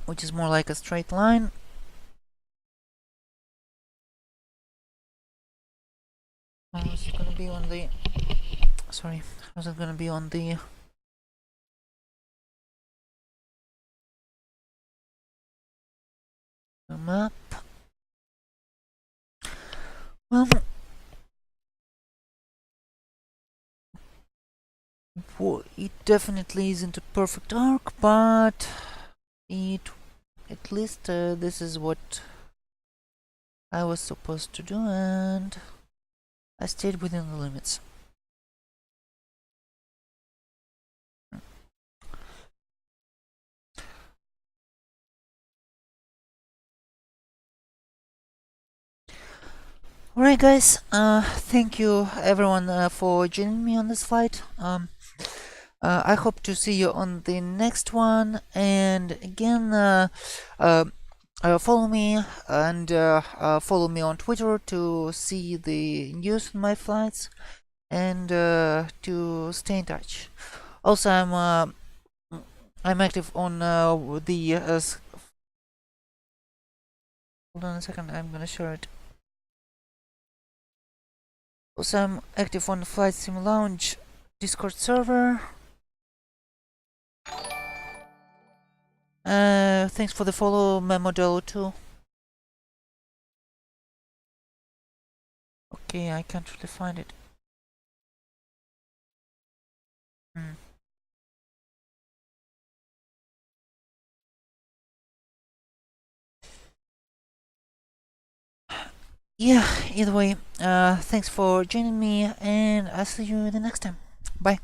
which is more like a straight line. How's it gonna be on the... Sorry, how's it gonna be on the... map? Well, it definitely isn't a perfect arc, but it... At least this is what I was supposed to do, and I stayed within the limits. Alright guys, thank you everyone for joining me on this flight. I hope to see you on the next one, and again, follow me and follow me on Twitter to see the news on my flights and to stay in touch. Also, I'm active on the hold on a second, I'm gonna share it. Also, I'm active on the Flight Sim Lounge Discord server. Thanks for the follow, Memodelo too. Okay, I can't really find it. Yeah, either way, thanks for joining me, and I'll see you the next time. Bye.